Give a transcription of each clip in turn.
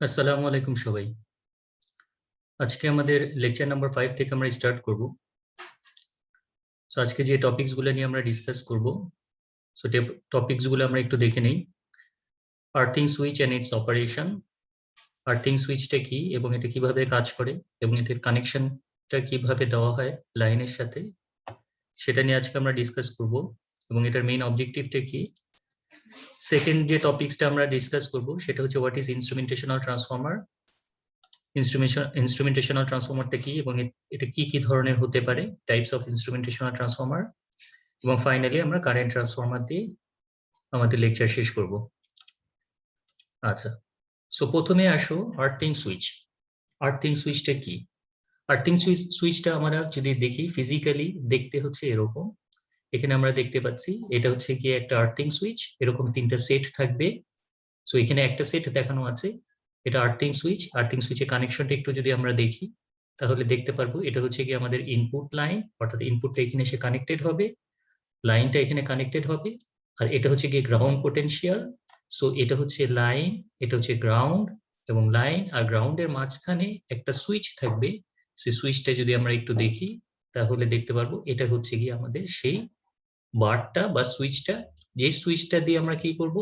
আসসালামু আলাইকুম সবাই। আজকে আমাদের লেকচার নাম্বার 5 থেকে আমরা স্টার্ট করব। সো আজকে যে টপিকস গুলো নিয়ে আমরা ডিসকাস করব, সো টপিকস গুলো আমরা একটু দেখে নেই। Earthing switch and its operation. Earthing সুইচটা কি এবং এটা কিভাবে কাজ করে এবং এটার কানেকশনটা কিভাবে দেওয়া হয় লাইনের সাথে, সেটা নিয়ে আজকে আমরা ডিসকাস করব এবং এটার মেইন অবজেক্টিভটা কি। সেকেন্ড যে টপিকসটা আমরা ডিসকাস করব সেটা হচ্ছে হোয়াট ইজ ইনস্ট্রুমেন্টেশনাল ট্রান্সফর্মার। ইনস্ট্রুমেন্টেশনাল ট্রান্সফর্মারটা কি এবং এটা কি কি ধরনের হতে পারে, টাইপস অফ ইনস্ট্রুমেন্টেশনাল ট্রান্সফর্মার, এবং ফাইনালি আমরা কারেন্ট ট্রান্সফর্মার দিয়ে আমাদের লেকচার শেষ করব। আচ্ছা, সো প্রথমে আসো আর্থিং সুইচ। আর্থিং সুইচটা কি? আর্থিং সুইচটা আমরা যদি দেখি ফিজিক্যালি দেখতে হচ্ছে এরকম। এখানে আমরা দেখতে পাচ্ছি এটা হচ্ছে কি একটা আর্থিং সুইচ, এরকম তিনটা সেট থাকবে। সো এখানে একটা সেট দেখানো আছে, এটা আর্থিং সুইচ। আর্থিং সুইচের কানেকশনটা একটু যদি আমরা দেখি তাহলে দেখতে পারবো এটা হচ্ছে কি আমাদের ইনপুট লাইন, অর্থাৎ ইনপুটটা এখানে এসে কানেক্টেড হবে, লাইনটা এখানে কানেক্টেড হবে, আর এটা হচ্ছে কি গ্রাউন্ড পোটেনশিয়াল। সো এটা হচ্ছে লাইন, এটা হচ্ছে গ্রাউন্ড, এবং লাইন আর গ্রাউন্ডের মাঝখানে একটা সুইচ থাকবে। সেই সুইচটা যদি আমরা একটু দেখি তাহলে দেখতে পারবো এটা হচ্ছে কি আমাদের সেই বারটা বা সুইচটা, যে সুইচটা দিয়ে আমরা কি করব,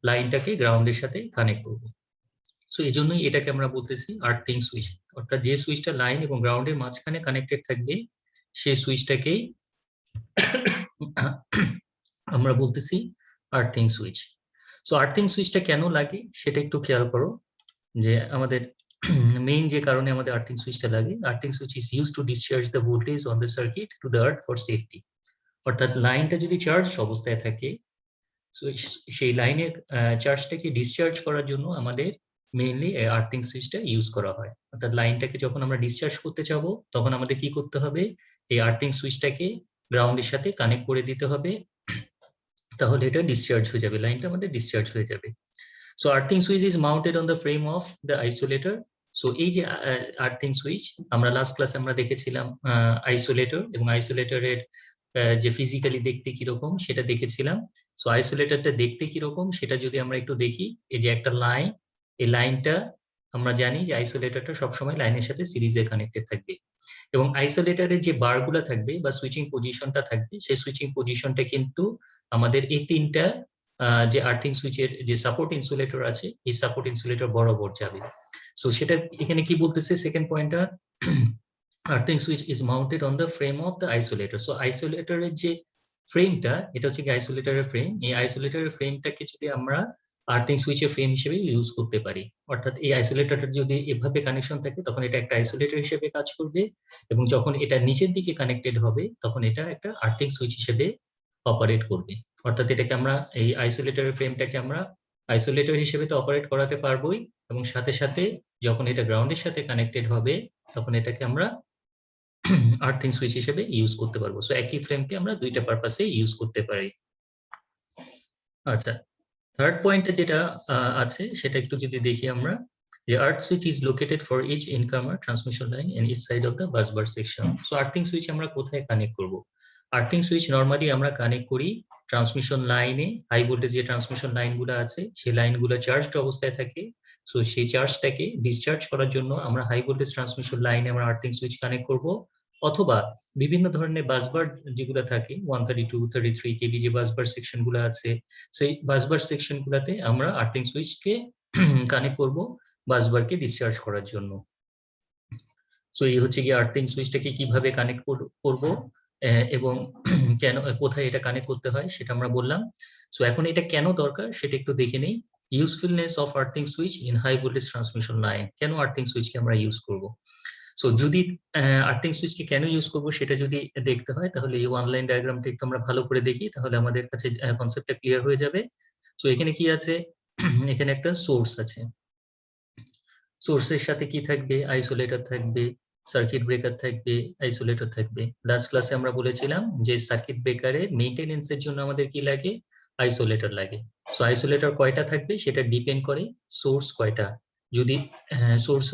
লাইনটাকে গ্রাউন্ডের সাথে কানেক্ট করব। সো এই জন্যই এটাকে আমরা বলতেছি আর্থিং সুইচ, অর্থাৎ যে সুইচটা লাইন এবং গ্রাউন্ডের মাঝখানে কানেক্টেড থাকবে সেই সুইচটাকেই আমরা বলতেছি আর্থিং সুইচ। সো আর্থিং সুইচটা কেন লাগে সেটা একটু খেয়াল করো, যে আমাদের মেইন যে কারণে আমাদের আর্থিং সুইচটা লাগে, earthing switch is used to discharge the voltage on the circuit to the earth for safety. অর্থাৎ লাইনটা যদি চার্জ অবস্থায় থাকে, সেই লাইনের চার্জটাকে ডিসচার্জ করার জন্য আমাদের মেইনলি আর্থিং সুইচটা ইউজ করা হয়। অর্থাৎ লাইনটাকে যখন আমরা ডিসচার্জ করতে চাবো তখন আমাদের কি করতে হবে, এই আর্থিং সুইচটাকে গ্রাউন্ডের সাথে কানেক্ট করে দিতে হবে, তাহলে এটা ডিসচার্জ হয়ে যাবে, লাইনটা আমাদের ডিসচার্জ হয়ে যাবে। So earthing switch is mounted on the frame of the isolator. So এই যে আর্থিং সুইচ, আমরা লাস্ট ক্লাসে আমরা দেখেছিলাম আইসোলেটর, এবং আইসোলেটরের যে ফিজিক্যালি দেখতে কিরকম সেটা দেখেছিলাম। সো আইসোলেটরটা দেখতে কিরকম সেটা যদি আমরা একটু দেখি, এই যে একটা লাইন, এই লাইনটা আমরা জানি যে আইসোলেটরটা সবসময় লাইনের সাথে সিরিজে কানেক্টেড থাকবে, এবং আইসোলেটরের যে বারগুলা থাকবে বা সুইচিং পজিশনটা থাকবে, সেই সুইচিং পজিশনটা কিন্তু আমাদের এই তিনটা যে আর্থিং সুইচের যে সাপোর্ট ইনসুলেটর আছে এই সাপোর্ট ইনসুলেটর বরাবর যাবে। সো সেটা এখানে কি বলতেছে সেকেন্ড পয়েন্টটা, earthing switch is mounted on the frame of the isolator. So আইসোলেটরের যে ফ্রেমটা, এটা হচ্ছে কি আইসোলেটরের ফ্রেম, এই আইসোলেটরের ফ্রেমটাকে যদি আমরা আর্থিং সুইচের ফ্রেম হিসেবে ইউজ করতে পারি, অর্থাৎ এই আইসোলেটরটা যদি এভাবে কানেকশন থাকে তখন এটা একটা আইসোলেটর হিসেবে কাজ করবে, এবং যখন এটা নিচের দিকে কানেক্টেড হবে তখন এটা একটা আর্থিং সুইচ হিসেবে অপারেট করবে। অর্থাৎ এটাকে আমরা এই আইসোলেটরের ফ্রেমটাকে আমরা আইসোলেটর হিসেবে তো অপারেট করাতে পারবোই, এবং সাথে সাথে যখন এটা গ্রাউন্ডের সাথে কানেক্টেড হবে তখন এটাকে আমরা আর্থিং সুইচ হিসেবে ইউজ করতে পারবো। সো একই ফ্রেমকে আমরা দুইটা পারপাসে ইউজ করতে পারি। আচ্ছা, থার্ড পয়েন্টে যেটা আছে সেটা একটু যদি দেখি আমরা, যে earth switch is located for each incomer transmission line and each side of the busbar section. So earthing switch আমরা কোথায় কানেক্ট করব? আর্থিং সুইচ নরমালি আমরা কানেক্ট করি ট্রান্সমিশন লাইনে, হাই ভোল্টেজ যে ট্রান্সমিশন লাইনগুলো আছে সেই লাইনগুলো চার্জড অবস্থায় থাকে। সো সেই চার্জটাকে ডিসচার্জ করার জন্য আমরা হাই ভোল্টেজ ট্রান্সমিশন লাইনে আমরা আর্থিং সুইচ কানেক্ট করব, অথবা বিভিন্ন ধরনের বাসবার যেগুলো থাকে 132, 33 কেবি যে বাসবার সেকশন গুলো আছে, সেই বাসবার সেকশন গুলাতে আমরা আর্থিং সুইচকে কানেক্ট করব বাসবারকে ডিসচার্জ করার জন্য। সো এই হচ্ছে কি আর্থিং সুইচটাকে কিভাবে কানেক্ট করব এবং কেন, কোথায় এটা কানেক্ট করতে হয় সেটা আমরা বললাম। সো এখন এটা কেন দরকার সেটা একটু দেখে নেই। Usefulness of earthing switch in high voltage transmission line. কেন আর্থিং সুইচকে আমরা ইউজ করব? সো যদি আর্থিং সুইচকে কেন ইউজ করব সেটা যদি দেখতে হয় তাহলে এই অনলাইন ডায়াগ্রামটা একটু আমরা ভালো করে দেখি, তাহলে আমাদের কাছে কনসেপ্টটা ক্লিয়ার হয়ে যাবে। সো এখানে কি আছে, এখানে একটা সোর্স আছে, সোর্সের সাথে কি থাকবে, আইসোলেটর থাকবে, সার্কিট ব্রেকার থাকবে, আইসোলেটর থাকবে। লাস্ট ক্লাসে আমরা বলেছিলাম যে সার্কিট ব্রেকারের মেইনটেনেন্সের জন্য আমাদের কি লাগে, আইসোলেটর লাগে। সো আইসোলেটর কয়টা থাকবে সেটা ডিপেন্ড করে সোর্স কয়টা। যদি সোর্স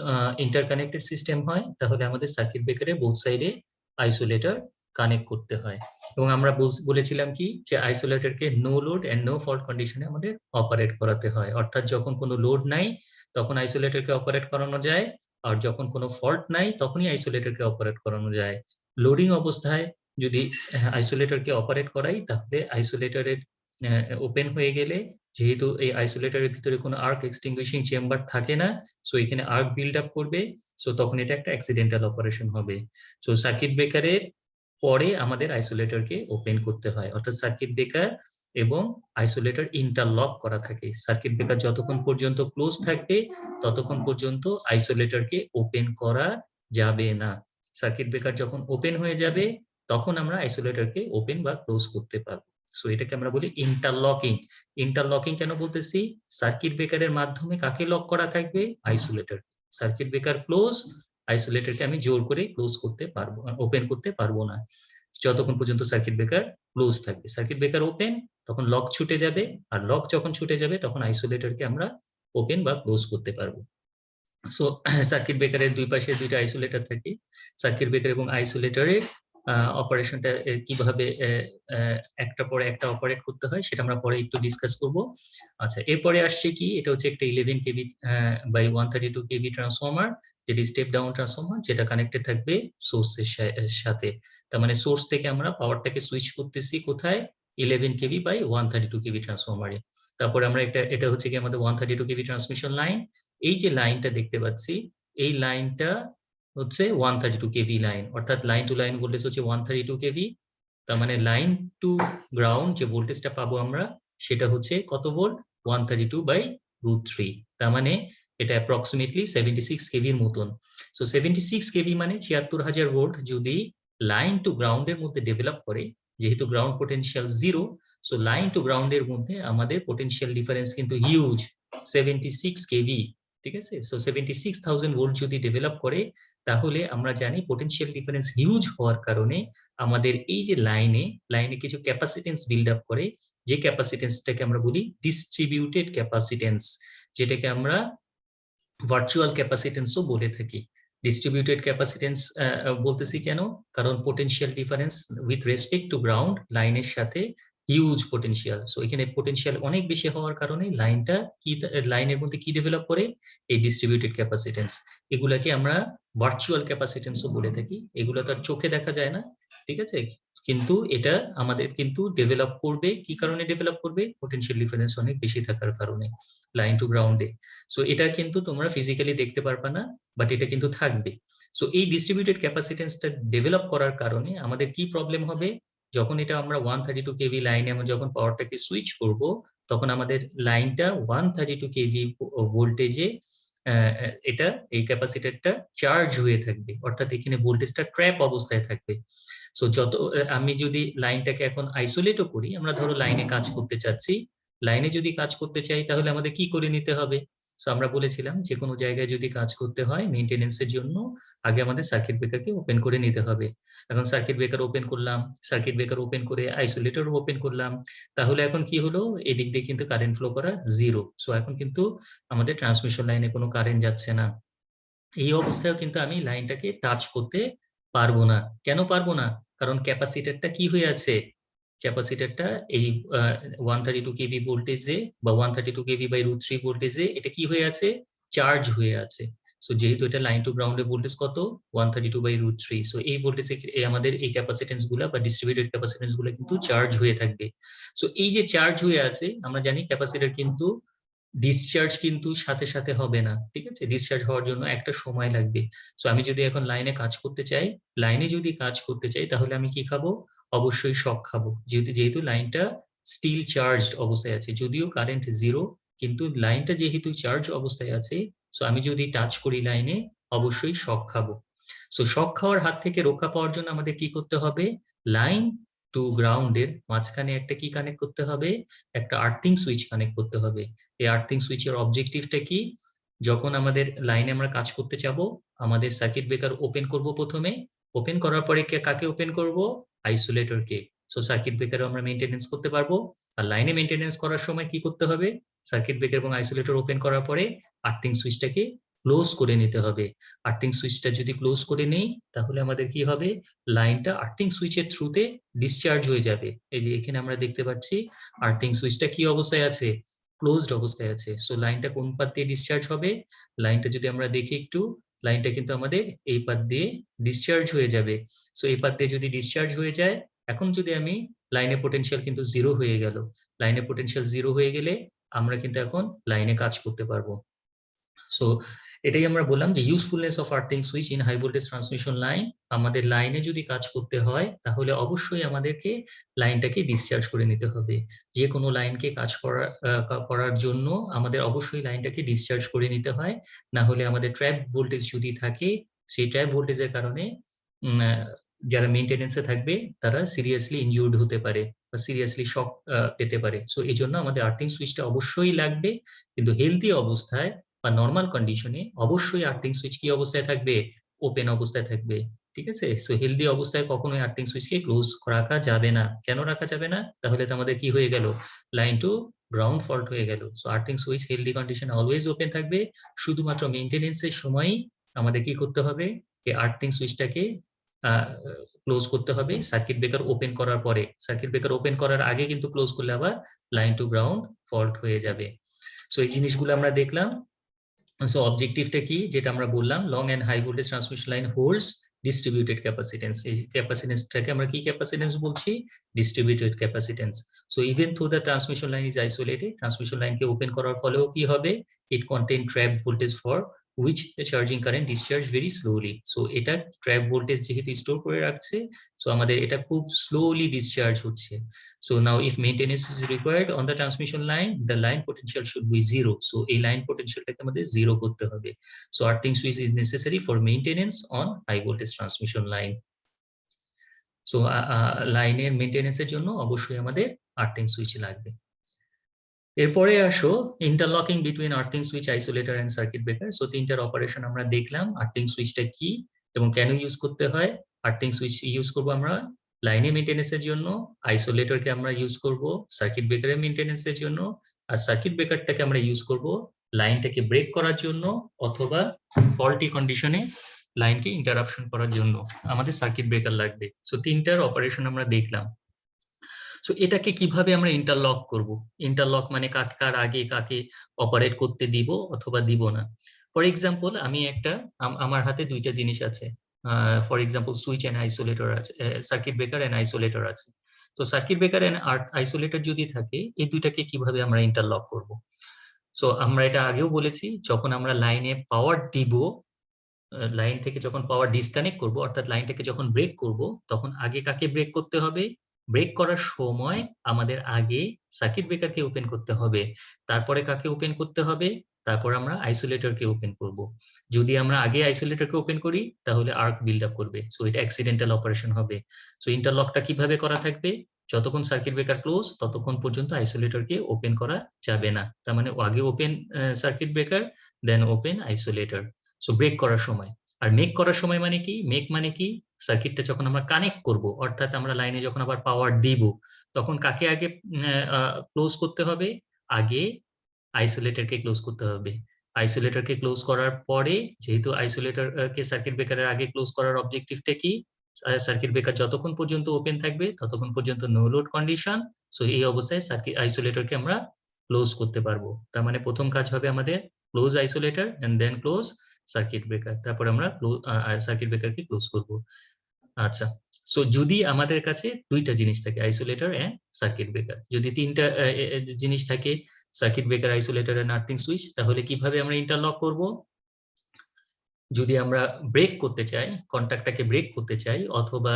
ইন্টারকানেক্টেড সিস্টেম হয় তাহলে আমাদের সার্কিট ব্রেকারের বোথ সাইডে আইসোলেটর কানেক্ট করতে হয়, এবং আমরা বলেছিলাম কি যে আইসোলেটরকে no load and no fault কন্ডিশনে আমাদের অপারেট করাতে হয়, অর্থাৎ যখন কোনো লোড নাই তখন আইসোলেটরকে অপারেট করানো যায়, আর যখন কোনো ফল্ট নাই তখনই আইসোলেটরকে অপারেট করানো যায়। লোডিং অবস্থায় যদি আইসোলেটরকে অপারেট করাই তাহলে আইসোলেটরের ওপেন হয়ে গেলে, যেহেতু এই আইসোলেটরের ভিতরে কোনো আর্ক এক্সটিংগুইশিং চেম্বার থাকে না, সো এখানে আর্ক বিল্ড আপ করবে, সো তখন এটা একটা অ্যাক্সিডেন্টাল অপারেশন হবে। সো সার্কিট ব্রেকারের পরে আমাদের আইসোলেটরকে ওপেন করতে হয়, অর্থাৎ সার্কিট ব্রেকার এবং আইসোলেটর ইন্টারলক করা থাকে। সার্কিট ব্রেকার যতক্ষণ পর্যন্ত ক্লোজ থাকবে ততক্ষণ পর্যন্ত আইসোলেটরকে ওপেন করা যাবে না। সার্কিট ব্রেকার যখন ওপেন হয়ে যাবে তখন আমরা আইসোলেটরকে ওপেন বা ক্লোজ করতে পারবো। সো এটাকে আমরা বলি ইন্টারলকিং। ইন্টারলকিং কেন বলতেছি? সার্কিট ব্রেকারের মাধ্যমে কাকে লক করা থাকবে? আইসোলেটর। সার্কিট ব্রেকার ক্লোজ, আইসোলেটরকে আমি জোর করে ক্লোজ করতে পারবো, ওপেন করতে পারবো না যতক্ষণ পর্যন্ত সার্কিট ব্রেকার ক্লোজ থাকবে। সার্কিট ব্রেকার ওপেন, তখন লক ছুটে যাবে, আর লক যখন ছুটে যাবে তখন আইসোলেটরকে আমরা ওপেন বা ক্লোজ করতে পারবো। সো সার্কিট ব্রেকারের দুই পাশে দুইটা আইসোলেটর থাকে। সার্কিট ব্রেকার এবং আইসোলেটরের অপারেশনটা কিভাবে একটা পরে একটা অপারেট করতে হয় সেটা আমরা পরে একটু ডিসকাস করব। আচ্ছা, এরপরে আসছে কি, এটা হচ্ছে একটা 11 কেভি বাই 132 কেভি ট্রান্সফরমার, যেটি স্টেপ ডাউন ট্রান্সফরমার, যেটা কানেক্টেড থাকবে সোর্সের সাথে। তার মানে সোর্স থেকে আমরা পাওয়ারটাকে সুইচ করতেছি কোথায়? 11 কেভি বাই 132 কেভি ট্রান্সফরমারে। তারপরে আমরা এটা হচ্ছে কি আমাদের 132 কেভি ট্রান্সমিশন লাইন। এই যে লাইনটা দেখতে পাচ্ছি, এই লাইনটা হচ্ছে 132 কেভি লাইন, অর্থাৎ লাইন টু লাইন ভোল্টেজ হচ্ছে 132 কেভি। তার মানে লাইন টু গ্রাউন্ড যে ভোল্টেজটা পাবো আমরা সেটা হচ্ছে কত ভোল্ট? 132/√3। তার মানে এটা অ্যাপ্রক্সিমেটলি 76 কেভির মতন। সো 76 কেভি মানে 76,000 ভোল্ট যদি লাইন টু গ্রাউন্ডের মধ্যে ডেভেলপ করে, যেহেতু ground potential 0, so line to গ্রাউন্ডের মধ্যে আমাদের পোটেনশিয়াল ডিফারেন্স কিন্তু হিউজ, 76 কেভি। ঠিক আছে, সো 76,000 ভোল্ট যদি ডেভেলপ করে তাহলে আমরা জানি পোটেনশিয়াল ডিফারেন্স হিউজ হওয়ার কারণে আমাদের এই যে লাইনে কিছু ক্যাপাসিটেন্স বিল্ড আপ করে, যে ক্যাপাসিটেন্সটাকে আমরা বলি ডিস্ট্রিবিউটেড ক্যাপাসিটেন্স, যেটাকে আমরা ভার্চুয়াল ক্যাপাসিটেন্সও বলে থাকি। ডিস্ট্রিবিউটেড ক্যাপাসিটেন্স বলতেছি কেন? কারণ potential difference with respect two ground লাইনের সাথে হিউজ পোটেনশিয়াল, সো এখানে পোটেনশিয়াল অনেক বেশি হওয়ার কারণে লাইনের মধ্যে কি ডেভেলপ করে? এই ডিস্ট্রিবিউটেড ক্যাপাসিটেন্স। এগুলাকে আমরা ভার্চুয়াল ক্যাপাসিটেন্সও বলে থাকি। এগুলো তো আর চোখে দেখা যায় না, ঠিক আছে, কিন্তু এটা আমাদের কিন্তু ডেভেলপ করবে। কি কারণে ডেভেলপ করবে? পোটেনশিয়াল ডিফারেন্স অনেক বেশি থাকার কারণে লাইন টু গ্রাউন্ডে। সো এটা কিন্তু তোমরা ফিজিক্যালি দেখতে পারবা না, বাট এটা কিন্তু থাকবে। সো এই ডিস্ট্রিবিউটেড ক্যাপাসিটেন্সটা ডেভেলপ করার কারণে আমাদের কি প্রবলেম হবে? যখন এটা আমরা 132 কেভি লাইনে আমরা যখন পাওয়ারটাকে সুইচ করব, তখন আমাদের লাইনটা 132 কেভি ভোল্টেজে এটা এই ক্যাপাসিটরটা চার্জ হয়ে থাকবে, অর্থাৎ এখানে ভোল্টেজটা ট্র্যাপ অবস্থায় থাকবে। সো আমি যদি লাইনটাকে এখন আইসোলেটও করি, আমরা ধরো লাইনে কাজ করতে চাচ্ছি, লাইনে যদি কাজ করতে চাই তাহলে আমাদের কি করে নিতে হবে? সো আমরা বলেছিলাম যে কোনো জায়গায় যদি কাজ করতে হয় মেইনটেনেন্সের জন্য আগে আমাদের সার্কিট ব্রেকারকে ওপেন করে নিতে হবে। এখন সার্কিট ব্রেকার ওপেন করলাম, সার্কিট ব্রেকার ওপেন করে আইসোলেটর ওপেন করলাম, তাহলে এখন কি হলো? এদিক দিয়ে কিন্তু কারেন্ট ফ্লো করা 0। সো এখন কিন্তু আমাদের ট্রান্সমিশন লাইনে কোনো কারেন্ট যাচ্ছে না। এই অবস্থায়ও কিন্তু আমি লাইনটাকে টাচ করতে পারবো না। কেন পারবো না? কারণ ক্যাপাসিটরটা কি হয়ে আছে? ক্যাপাসিটরটা এই 132 কেভি ভোল্টেজে বা 132 কেভি বাই √3 ভোল্টেজে এটা কি হয়ে আছে? চার্জ হয়ে আছে। সো যেহেতু এটা লাইন টু গ্রাউন্ডের ভোল্টেজ কত? 132/√3। সো এই ভোল্টেজে আমাদের এই ক্যাপাসিটেন্স গুলা বা ডিস্ট্রিবিউটেড ক্যাপাসিটেন্স গুলো কিন্তু চার্জ হয়ে থাকবে। সো এই যে চার্জ হয়ে আছে, আমরা জানি ক্যাপাসিটর কিন্তু ডিসচার্জ কিন্তু সাথে সাথে হবে না, ঠিক আছে, ডিসচার্জ হওয়ার জন্য একটা সময় লাগবে। সো আমি যদি এখন লাইনে কাজ করতে চাই তাহলে আমি কি খাবো? অবশ্যই শক খাবো, যেহেতু লাইনটা স্টিল চার্জড অবস্থায় আছে, যদিও কারেন্ট 0, কিন্তু লাইনটা যেহেতু চার্জ অবস্থায় আছে, সো আমি যদি টাচ করি লাইনে অবশ্যই শক খাবো। সো শক খাওয়ার হাত থেকে রক্ষা পাওয়ার জন্য আমাদের কি করতে হবে? লাইন টু গ্রাউন্ডের মাঝখানে একটা কি কানেক্ট করতে হবে? একটা আর্থিং সুইচ কানেক্ট করতে হবে। এই আর্থিং সুইচের অবজেক্টিভটা কি? যখন আমাদের লাইনে আমরা কাজ করতে যাব, আমাদের সার্কিট ব্রেকার ওপেন করব, প্রথমে ওপেন করার পরে কাকে ওপেন করব? আইসোলেটরকে। সো সার্কিট ব্রেকার আমরা মেইনটেনেন্স করতে পারবো। আর লাইনে মেইনটেনেন্স করার সময় কি করতে হবে? সার্কিট ব্রেকার এবং আইসোলেটর ওপেন করার পরে আর্থিং সুইচটাকে ক্লোজ করে নিতে হবে। আর্থিং সুইচটা যদি ক্লোজ করে নেই তাহলে আমাদের কি হবে? লাইনটা আর্থিং সুইচের থ্রুতে ডিসচার্জ হয়ে যাবে। এই যে এখানে আমরা দেখতে পাচ্ছি আর্থিং সুইচটা কি অবস্থায় আছে? ক্লোজড অবস্থায় আছে। সো লাইনটা কোন পাথ দিয়ে ডিসচার্জ হবে, লাইনটা যদি আমরা দেখি একটু, লাইনটা কিন্তু আমাদের এই পাথ দিয়ে ডিসচার্জ হয়ে যাবে। সো এই পাথ দিয়ে যদি ডিসচার্জ হয়ে যায়, এখন যদি আমি লাইনে পোটেনশিয়াল কিন্তু জিরো হয়ে গেল, লাইনে পোটেনশিয়াল জিরো হয়ে গেলে আমরা কিন্তু এখন লাইনে কাজ করতে পারবো। সো এটাই আমরা বললাম যে usefulness of earthing switch in high voltage transmission line. আমাদের লাইনে যদি কাজ করতে হয় তাহলে অবশ্যই আমাদেরকে লাইনটাকে ডিসচার্জ করে নিতে হবে। যে কোনো লাইনকে কাজ করার জন্য আমাদের অবশ্যই লাইনটাকে ডিসচার্জ করে নিতে হয়, না হলে আমাদের ট্র্যাপ ভোল্টেজ যদি থাকে, সেই ট্র্যাপ ভোল্টেজের কারণে যারা মেইনটেনেন্সে থাকবে তারা সিরিয়াসলি ইনজুর্ড হতে পারে বা সিরিয়াসলি শক পেতে পারে। সো এই জন্য আমাদের আর্থিং সুইচটা অবশ্যই লাগবে, কিন্তু হেলদি অবস্থায় বা নর্মাল কন্ডিশনে অবশ্যই আর্থিং সুইচ কি অবস্থায় থাকবে, ওপেন অবস্থায় থাকবে। ঠিক আছে, সো হেলদি অবস্থায় কখনোই আর্থিং সুইচকে ক্লোজ রাখা যাবে না। কেন রাখা যাবে না? তাহলে তো আমাদের কি হয়ে গেল, লাইন টু গ্রাউন্ড ফল্ট হয়ে গেল। সো আর্থিং সুইচ হেলদি কন্ডিশনে অলওয়েজ ওপেন থাকবে। শুধুমাত্র মেইনটেনেন্সের সময়ই আমাদের কি করতে হবে, এই আর্থিং সুইচটাকে ক্লোজ করতে হবে সার্কিট ব্রেকার ওপেন করার পরে। সার্কিট ব্রেকার ওপেন করার আগে কিন্তু ক্লোজ করলে আবার লাইন টু গ্রাউন্ড ফল্ট হয়ে যাবে। সো এই জিনিসগুলো আমরা দেখলাম। সো অবজেক্টিভটা কি, যেটা আমরা বললাম, long and high voltage transmission line holds distributed capacitance. এই ক্যাপাসিটেন্সটাকে আমরা কি ক্যাপাসিটেন্স বলছি, distributed capacitance. So even though the transmission line is isolated, transmission লাইনকে ওপেন করার ফলেও কি হবে, it contain trap voltage for which the charging current discharge very slowly. So এটা ট্র্যাপ ভোল্টেজ যেহেতু স্টোর করে রাখছে, সো আমাদের এটা খুব স্লোলি ডিসচার্জ হচ্ছে। So now if maintenance is required on the transmission line, the line potential should be zero. So এই line potentialটাকে আমাদের জিরো করতে হবে। So earthing switch is necessary for maintenance on high voltage transmission line. So লাইনের মেইনটেনেন্সের জন্য অবশ্যই আমাদের earthing switch লাগবে। এরপরে আসো interlocking between earthing switch, isolator and circuit breaker. So তিনটার অপারেশন আমরা দেখলাম, আর্থিং সুইচটা কি এবং কেন ইউজ করতে হয়। আর্থিং সুইচ ইউজ করব আমরা লাইনে মেইনটেনেন্সের জন্য, আইসোলেটরকে আমরা ইউজ করব সার্কিট ব্রেকারের মেইনটেনেন্সের জন্য, আর সার্কিট ব্রেকারটাকে আমরা ইউজ করব লাইনটাকে ব্রেক করার জন্য অথবা ফল্টি কন্ডিশনে লাইনকে ইন্টারাপশন করার জন্য আমাদের সার্কিট ব্রেকার লাগবে। সো তিনটার অপারেশন আমরা দেখলাম। সো এটাকে কিভাবে আমরা ইন্টারলক করব, ইন্টারলক মানে কার আগে কাকে অপারেট করতে দিব অথবা দিব না। ফর এক্সাম্পল আমি একটা আমার হাতে দুইটা জিনিস আছে, for example switch and isolator আছে, সার্কিট ব্রেকার এন্ড আইসোলেটর আছে। তো সার্কিট ব্রেকার এন্ড আইসোলেটর যদি থাকে, এই দুইটাকে কিভাবে আমরা ইন্টারলক করব। সো আমরা এটা আগেও বলেছি, যখন আমরা লাইনে পাওয়ার দিব, লাইন থেকে যখন পাওয়ার ডিসকানেক্ট করব, অর্থাৎ লাইনটাকে যখন ব্রেক করব, তখন আগে কাকে ব্রেক করতে হবে, ব্রেক করার সময় আমাদের আগে সার্কিট ব্রেকারকে ওপেন করতে হবে, তারপরে কাকে ওপেন করতে হবে, তারপর আমরা আইসোলেটরকে ওপেন করব। যদি আমরা আগে আইসোলেটরকে ওপেন করি তাহলে আর্ক বিল্ড আপ করবে, সো এটা অ্যাক্সিডেন্টাল অপারেশন হবে। সো ইন্টারলকটা কিভাবে করা থাকবে, যতক্ষণ সার্কিট ব্রেকার ক্লোজ ততক্ষণ পর্যন্ত আইসোলেটরকে ওপেন করা যাবে না। তার মানে আগে open circuit breaker, then open isolator. So break করার সময়। আর মেক করার সময় মানে কি, মেক মানে কি, সার্কিটটা যখন আমরা কানেক্ট করব, অর্থাৎ আমরা লাইনে যখন আবার পাওয়ার দিব, তখন কাকে আগে ক্লোজ করতে হবে, আগে আইসোলেটরকে ক্লোজ করতে হবে। আইসোলেটরকে ক্লোজ করার পরে, যেহেতু আইসোলেটরকে সার্কিট ব্রেকারের আগে ক্লোজ করার অবজেক্টিভটা কি, সার্কিট ব্রেকার যতক্ষণ পর্যন্ত ওপেন থাকবে ততক্ষণ পর্যন্ত নো লোড কন্ডিশন। সো এই অবস্থায় সার্কিট আইসোলেটরকে আমরা ক্লোজ করতে পারবো। তার মানে প্রথম কাজ হবে আমাদের close isolator and then close circuit breaker, তারপর আমরা সার্কিট ব্রেকারকে ক্লোজ করব। আচ্ছা, সো যদি আমাদের কাছে দুইটা জিনিস থাকে, আইসোলেটর এন্ড সার্কিট ব্রেকার, যদি তিনটা জিনিস থাকে, circuit breaker, isolator and earthing switch, তাহলে কিভাবে আমরা ইন্টারলক করব। যদি আমরা ব্রেক করতে চাই, কন্ট্যাক্টটাকে ব্রেক করতে চাই, অথবা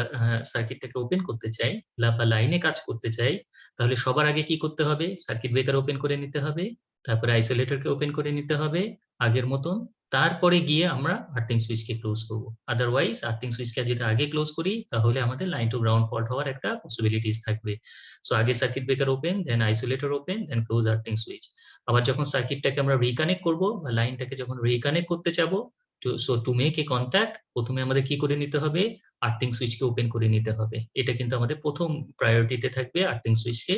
সার্কিটটাকে ওপেন করতে চাই বা লাইনে কাজ করতে চাই, তাহলে সবার আগে কি করতে হবে, সার্কিট ব্রেকার ওপেন করে নিতে হবে, তারপরে আইসোলেটরকে ওপেন করে নিতে হবে আগের মতন, তারপরে গিয়ে আমরা আর্থিং সুইচকে ক্লোজ করব। আদারওয়াইজ আর্থিং সুইচকে যদি আগে ক্লোজ করি তাহলে আমাদের লাইন টু গ্রাউন্ড ফল্ট হওয়ার একটা পসিবিলিটিস থাকবে। সো আগে সার্কিট ব্রেকার ওপেন, দেন আইসোলেটর ওপেন, দেন ক্লোজ আর্থিং সুইচ। আবার যখন সার্কিটটাকে আমরা রিকানেক্ট করব বা লাইনটাকে যখন রিকানেক্ট করতে যাব, টু মেক এ কন্ট্যাক্ট, প্রথমে আমাদের কি করে নিতে হবে, আর্থিং সুইচকে ওপেন করে নিতে হবে। এটা কিন্তু আমাদের প্রথম প্রায়োরিটিতে থাকবে, আর্থিং সুইচকে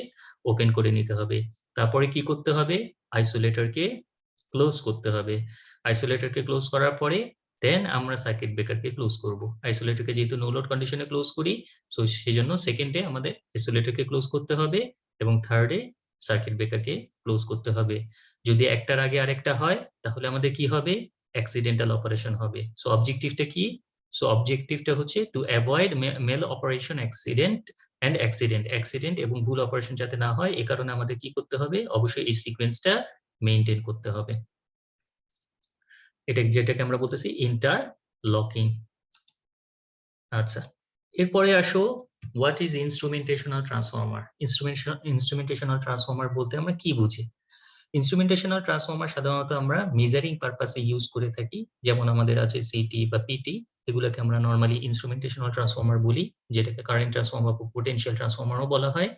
ওপেন করে নিতে হবে। তারপরে কি করতে হবে, আইসোলেটরকে ক্লোজ করতে হবে। আইসোলেটরকে ক্লোজ করার পরে দেন আমরা সার্কিট ব্রেকারকে ক্লোজ করব। আইসোলেটরকে যেহেতু নো লোড কন্ডিশনে ক্লোজ করি, সো সেই জন্য সেকেন্ডে আমাদের আইসোলেটরকে ক্লোজ করতে হবে এবং থার্ডে সার্কিট ব্রেকারকে ক্লোজ করতে হবে। যদি একটার আগে আরেকটা হয় তাহলে আমাদের কি হবে, অ্যাক্সিডেন্টাল অপারেশন হবে। সো অবজেক্টিভটা কি, সো অবজেক্টিভটা হচ্ছে to avoid mal operation accident এবং ভুল অপারেশন যাতে না হয়, এই কারণে আমাদের কি করতে হবে, অবশ্যই এই সিকোয়েন্সটা মেইনটেইন করতে হবে। এটা যেটাকে আমরা বলতেছি ইন্টারলকিং। আচ্ছা, এরপরে আসো হোয়াট ইজ ইনস্ট্রুমেন্টেশনাল ট্রান্সফর্মার। ইনস্ট্রুমেন্টেশনাল ট্রান্সফর্মার বলতে আমরা কি বুঝি? ইনস্ট্রুমেন্টেশনাল ট্রান্সফর্মার সাধারণত আমরা মেজারিং পারপাসে ইউজ করে থাকি, যেমন আমাদের আছে সিটি বা পিটি, এগুলোকে আমরা নরমালি ইনস্ট্রুমেন্টেশনাল ট্রান্সফর্মার বলি, যেটাকে কারেন্ট ট্রান্সফর্মার বা পোটেনশিয়াল ট্রান্সফর্মারও বলা হয়।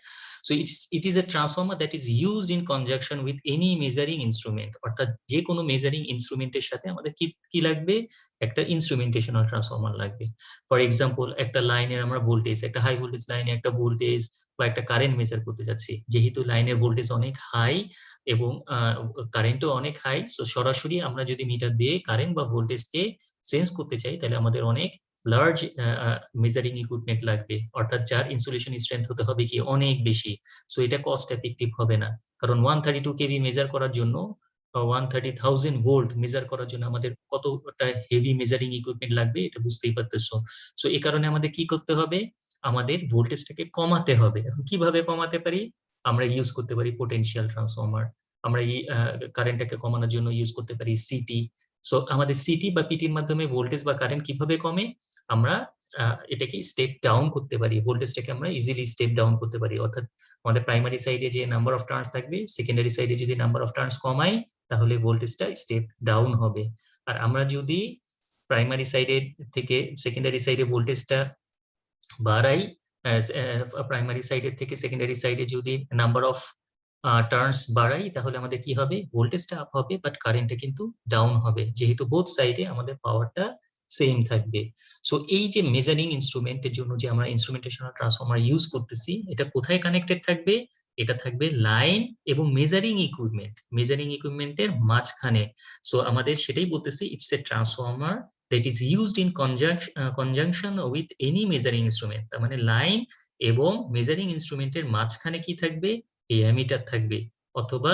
So it is a transformer that is used in conjunction with any measuring instrument, অর্থাৎ যে কোনো মেজারিং ইনস্ট্রুমেন্টের সাথে আমাদের কি লাগবে, একটা ইনস্ট্রুমেন্টেশনাল ট্রান্সফর্মার লাগবে। ফর এক্সাম্পল, একটা লাইনের আমরা ভোল্টেজ, একটা হাই ভোল্টেজ লাইনে একটা ভোল্টেজ বা একটা কারেন্ট মেজার করতে যাচ্ছি, যেহেতু লাইনের ভোল্টেজ অনেক হাই এবং কারেন্টও অনেক হাই, সো সরাসরি আমরা যদি মিটার দিয়ে কারেন্ট বা ভোল্টেজকে সেন্স করতে চাই তাহলে আমাদের অনেক লার্জ মেজারিং ইকুইপমেন্ট লাগবে, অর্থাৎ যার ইনসুলেশন স্ট্রেংথ হতে হবে কি অনেক বেশি। সো এটা কস্ট এফেক্টিভ হবে না, কারণ 132 কেভি মেজার করার জন্য 130,000 ভোল্ট মেজার করার জন্য আমাদের কতটা হেভি মেজারিং ইকুইপমেন্ট লাগবে এটা বুঝতেই পারতেছো। সো এই কারণে আমাদের কি করতে হবে, আমাদের ভোল্টেজটাকে কমাতে হবে। এখন কিভাবে কমাতে পারি, আমরা ইউজ করতে পারি পোটেনশিয়াল ট্রান্সফর্মার, আমরা এই কারেন্টটাকে কমানোর জন্য ইউজ করতে পারি সিটি। সো আমাদের সিটি বা পিটির মাধ্যমে ভোল্টেজ বা কারেন্ট কিভাবে কমে, আমরা এটাকে স্টেপ ডাউন করতে পারি, ভোল্টেজটাকে আমরা ইজিলি স্টেপ ডাউন করতে পারি। অর্থাৎ আমাদের প্রাইমারি সাইডে যে নাম্বার অফ টার্নস থাকবে, সেকেন্ডারি সাইডে যদি নাম্বার অফ টার্নস কমাই তাহলে ভোল্টেজটা স্টেপ ডাউন হবে। আর আমরা যদি প্রাইমারি সাইডে থেকে সেকেন্ডারি সাইডে ভোল্টেজটা বাড়াই, প্রাইমারি সাইডের থেকে সেকেন্ডারি সাইডে যদি নাম্বার অফ টার্নস বাড়াই তাহলে আমাদের কি হবে, ভোল্টেজটা আপ হবে বাট কারেন্টটা কিন্তু ডাউন হবে, যেহেতু বোথ সাইডে আমাদের পাওয়ারটা সেম থাকবে। সো এই যে মেজারিং ইনস্ট্রুমেন্টের জন্য যে আমরা ইনস্ট্রুমেন্টেশনাল ট্রান্সফর্মার ইউজ করতেছি, এটা কোথায় কানেক্টেড থাকবে, এটা থাকবে লাইন এবং মেজারিং ইকুইপমেন্টের মাঝখানে। সো আমাদের সেটাই বলতেছি, it's a transformer that is used in conjunction with any measuring instrument। তার মানে লাইন এবং মেজারিং ইনস্ট্রুমেন্টের মাঝখানে কি থাকবে, এই অ্যামিটার থাকবে, অথবা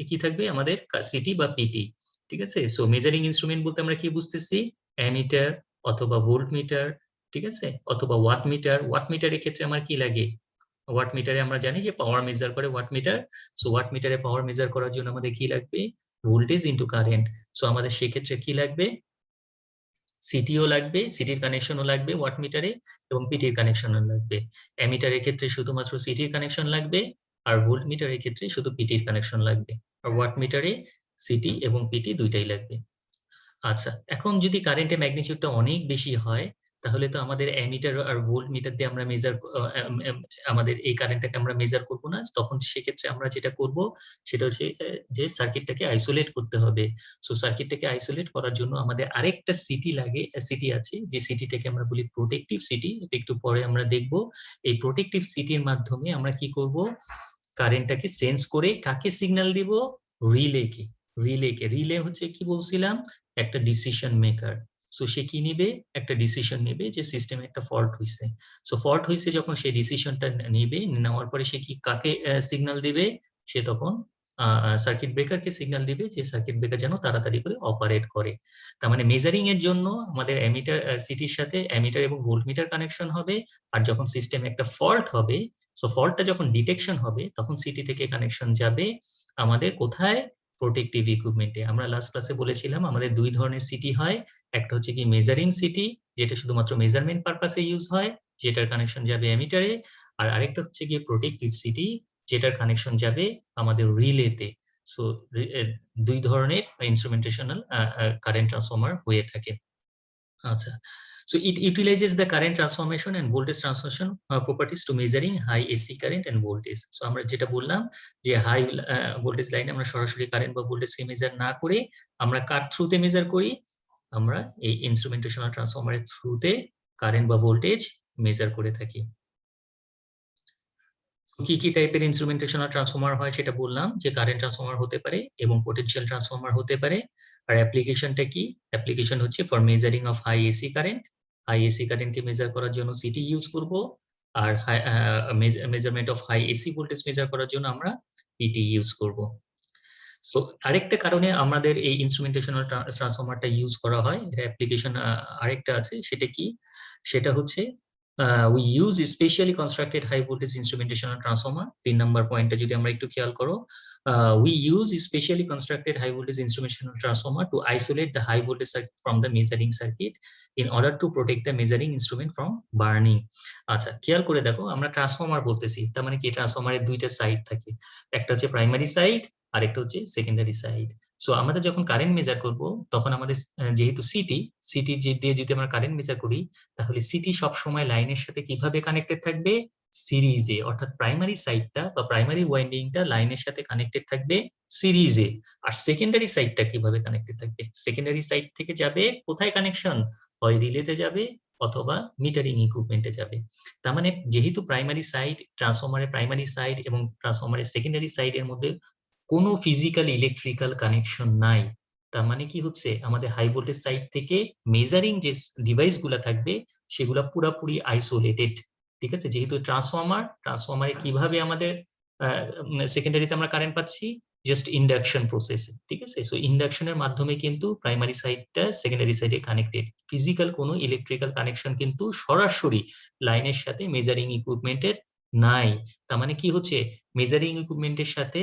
কি থাকবে আমাদের সিটি বা পিটি। ঠিক আছে, সো মেজারিং ইনস্ট্রুমেন্ট বলতে আমরা কি বুঝতেছি, অ্যামিটার অথবা ভোল্ট মিটার, ঠিক আছে, অথবা ওয়াট মিটার। ওয়াট মিটারের ক্ষেত্রে আমার কি লাগে, ওয়াট মিটারে আমরা জানি যে পাওয়ার মেজার করে ওয়াট মিটার। সো ওয়াট মিটারে পাওয়ার মেজার করার জন্য আমাদের কি লাগবে, ভোল্টেজ ইনটু কারেন্ট। সো আমাদের সেক্ষেত্রে কি লাগবে, সিটিও লাগবে, সিটির কানেকশনও লাগবে ওয়াট মিটারে, এবং পিটির কানেকশনও লাগবে। অ্যামিটারের ক্ষেত্রে শুধুমাত্র সিটির কানেকশন লাগবে, আর ভোল্ট মিটারের ক্ষেত্রে শুধু পিটির কানেকশন লাগবে, আর ওয়াট মিটারে সিটি এবং পিটি দুইটাই লাগবে। আচ্ছা, এখন যদি কারেন্টের ম্যাগনিটিউডটা অনেক বেশি হয় তাহলে তো আমাদের অ্যামিটার আর ভোল্ট মিটার দিয়ে আমরা আমাদের এই কারেন্টটাকে আমরা মেজার করব না। তখন সেক্ষেত্রে আমরা যেটা করব সেটা হচ্ছে যে সার্কিটটাকে আইসোলেট করতে হবে। সো সার্কিটটাকে আইসোলেট করার জন্য আমাদের আরেকটা সিটি আছে, যে সিটিটাকে আমরা বলি প্রোটেক্টিভ সিটি। এটা একটু পরে আমরা দেখব। এই প্রোটেক্টিভ সিটির মাধ্যমে আমরা কি করব, কারেন্টটাকে সেন্স করে কাকে সিগন্যাল দিব, রিলে হচ্ছে কি বলছিলাম, একটা ডিসিশন মেকার। সো সে কি নিবে, একটা ডিসিশন নেবে যে সিস্টেমে একটা ফল্ট হয়েছে। সো ফল্ট হয়েছে যখন সে ডিসিশনটা নেবে, নেওয়ার পরে সে কি কাকে সিগন্যাল দিবে, সে তখন সার্কিট ব্রেকারকে সিগন্যাল দিবে যে সার্কিট ব্রেকার যেন তাড়াতাড়ি করে অপারেট করে। তার মানে মেজারিং এর জন্য আমাদের অ্যামিটার সিটির সাথে অ্যামিটার এবং ভোল্টমিটার কানেকশন হবে, আর যখন সিস্টেমে একটা ফল্ট হবে, সো ফল্টটা যখন ডিটেকশন হবে তখন সিটি থেকে কানেকশন যাবে আমাদের কোথায়, প্রোটেক্টিভ ইকুইপমেন্টে। আমরা লাস্ট ক্লাসে বলেছিলাম আমাদের দুই ধরনের সিটি হয়, একটা হচ্ছে কি মেজারিং সিটি, যেটা শুধুমাত্র মেজারমেন্ট পারপাসে ইউজ হয়, যেটার কানেকশন যাবে অ্যামিটারে, আর আরেকটা হচ্ছে কি প্রোটেক্টিভ সিটি, যেটার কানেকশন যাবে আমাদের রিলেতে। সো দুই ধরনের ইনস্ট্রুমেন্টেশনাল কারেন্ট ট্রান্সফর্মার হয়ে থাকে। আচ্ছা, so it utilizes the current transformation and voltage transformation properties to measuring high AC current and voltage। So আমরা যেটা বললাম যে হাই ভোল্টেজ লাইনে আমরা সরাসরি কারেন্ট বা ভোল্টেজকে মেজার না করে আমরা কার থ্রুতে মেজার করি, আমরা এই ইনস্ট্রুমেন্টেশনাল ট্রান্সফর্মারের থ্রুতে কারেন্ট বা ভোল্টেজ মেজার করে থাকি। কি কি টাইপের ইনস্ট্রুমেন্টেশনাল ট্রান্সফর্মার হয় সেটা বললাম, যে কারেন্ট ট্রান্সফর্মার হতে পারে এবং পোটেনশিয়াল ট্রান্সফর্মার হতে পারে। আর অ্যাপ্লিকেশনটা কি, অ্যাপ্লিকেশন হচ্ছে for measuring of high AC current. High AC কারেন্টকে মেজার করার জন্য সিটি ইউজ করব, আর measurement of high AC voltage measure করার জন্য আমরা পিটি ইউজ করব। তো আরেকটা কারণে আমাদের এই ইনস্ট্রুমেন্টেশনাল ট্রান্সফরমারটা ইউজ করা হয়, এর অ্যাপ্লিকেশন আরেকটা আছে, সেটা কি? সেটা হচ্ছে we use specially constructed high voltage instrumentational transformer. 3 নম্বর পয়েন্টটা যদি আমরা একটু খেয়াল করো, we use specially constructed high voltage instrumentation transformer to isolate the high voltage circuit from the measuring circuit in order to protect the measuring instrument from burning. আচ্ছা, খেয়াল করে দেখো, আমরা ট্রান্সফরমার বলতেছি, তার মানে কি ট্রান্সফরমারের দুইটা সাইড থাকে, একটা হচ্ছে প্রাইমারি সাইড আর একটা হচ্ছে সেকেন্ডারি সাইড। সো আমাদের যখন কারেন্ট মেজার করব, তখন আমাদের যেহেতু সিটি দিয়ে যদি আমরা কারেন্ট মেজার করি, তাহলে সিটি সব সময় লাইনের সাথে কিভাবে কানেক্টেড থাকবে? সিরিজে, অর্থাৎ প্রাইমারি সাইডটা বা প্রাইমারি ওয়াইন্ডিংটা লাইনের সাথে কানেক্টেড থাকবে সিরিজে। আর সেকেন্ডারি সাইডটা কিভাবে কানেক্টেড থাকবে? সেকেন্ডারি সাইড থেকে যাবে কোথায় কানেকশন? হয় রিলেতে যাবে অথবা মিটারিং ইকুইপমেন্টে যাবে। তার মানে যেহেতু প্রাইমারি সাইড, ট্রান্সফরমারের প্রাইমারি সাইড এবং ট্রান্সফরমারের সেকেন্ডারি সাইডের মধ্যে কোনো ফিজিক্যাল ইলেকট্রিক্যাল কানেকশন নাই, তার মানে কি হচ্ছে, আমাদের হাই ভোল্টেজ সাইড থেকে মেজারিং যে ডিভাইস গুলা থাকবে সেগুলা পুরাপুরি আইসোলেটেড। ঠিক আছে, যেহেতু ট্রান্সফরমারে কিভাবে আমাদের সেকেন্ডারিতে আমরা কারেন্ট পাচ্ছি? জাস্ট ইন্ডাকশন প্রসেসে। ঠিক আছে, সো ইন্ডাকশনের মাধ্যমে কিন্তু প্রাইমারি সাইডটা সেকেন্ডারি সাইডে কানেক্টেড। ফিজিক্যাল কোনো ইলেকট্রিক্যাল কানেকশন কিন্তু সরাসরি লাইনের সাথে মেজারিং ইকুইপমেন্টের নাই। তার মানে কি হচ্ছে, মেজারিং ইকুইপমেন্টের সাথে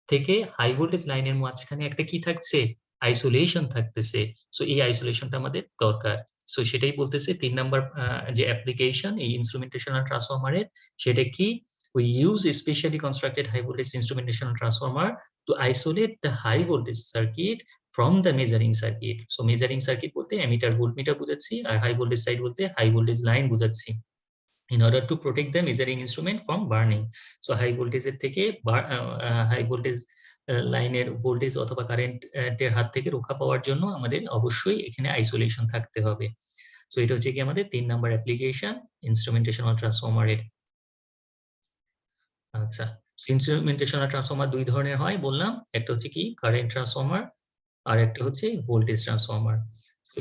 থেকে হাই ভোল্টেজ লাইনের মাঝখানে একটা কি থাকছে? আইসোলেশন থাকতেছে। সো এই আইসোলেশনটা আমাদের দরকার। সো সেটাই বলতেছে 3 নাম্বার যে অ্যাপ্লিকেশন এই ইনস্ট্রুমেন্টেশনাল ট্রান্সফরমারের, সেটা কি? We use a specially constructed high voltage instrumentation transformer to isolate the high voltage circuit from the measuring circuit. So measuring circuit বলতে অ্যামিটার ভোল্টমিটার বুঝাচ্ছি, আর হাই ভোল্টেজ সাইড বলতে হাই ভোল্টেজ লাইন বুঝাচ্ছি, in order to protect the measuring instrument from burning. So high voltage এর থেকে high voltage লাইনের voltage অথবা current এর হাত থেকে রক্ষা পাওয়ার জন্য আমাদের অবশ্যই এখানে আইসোলেশন থাকতে হবে। সো এটা হচ্ছে কি আমাদের 3 নাম্বার অ্যাপ্লিকেশন ইনস্ট্রুমেন্টেশনাল ট্রান্সফরমারের। আচ্ছা, ইনস্ট্রুমেন্টেশনাল ট্রান্সফরমার দুই ধরনের হয় বললাম, একটা হচ্ছে কি কারেন্ট ট্রান্সফরমার, আর একটা হচ্ছে ভোল্টেজ ট্রান্সফরমার।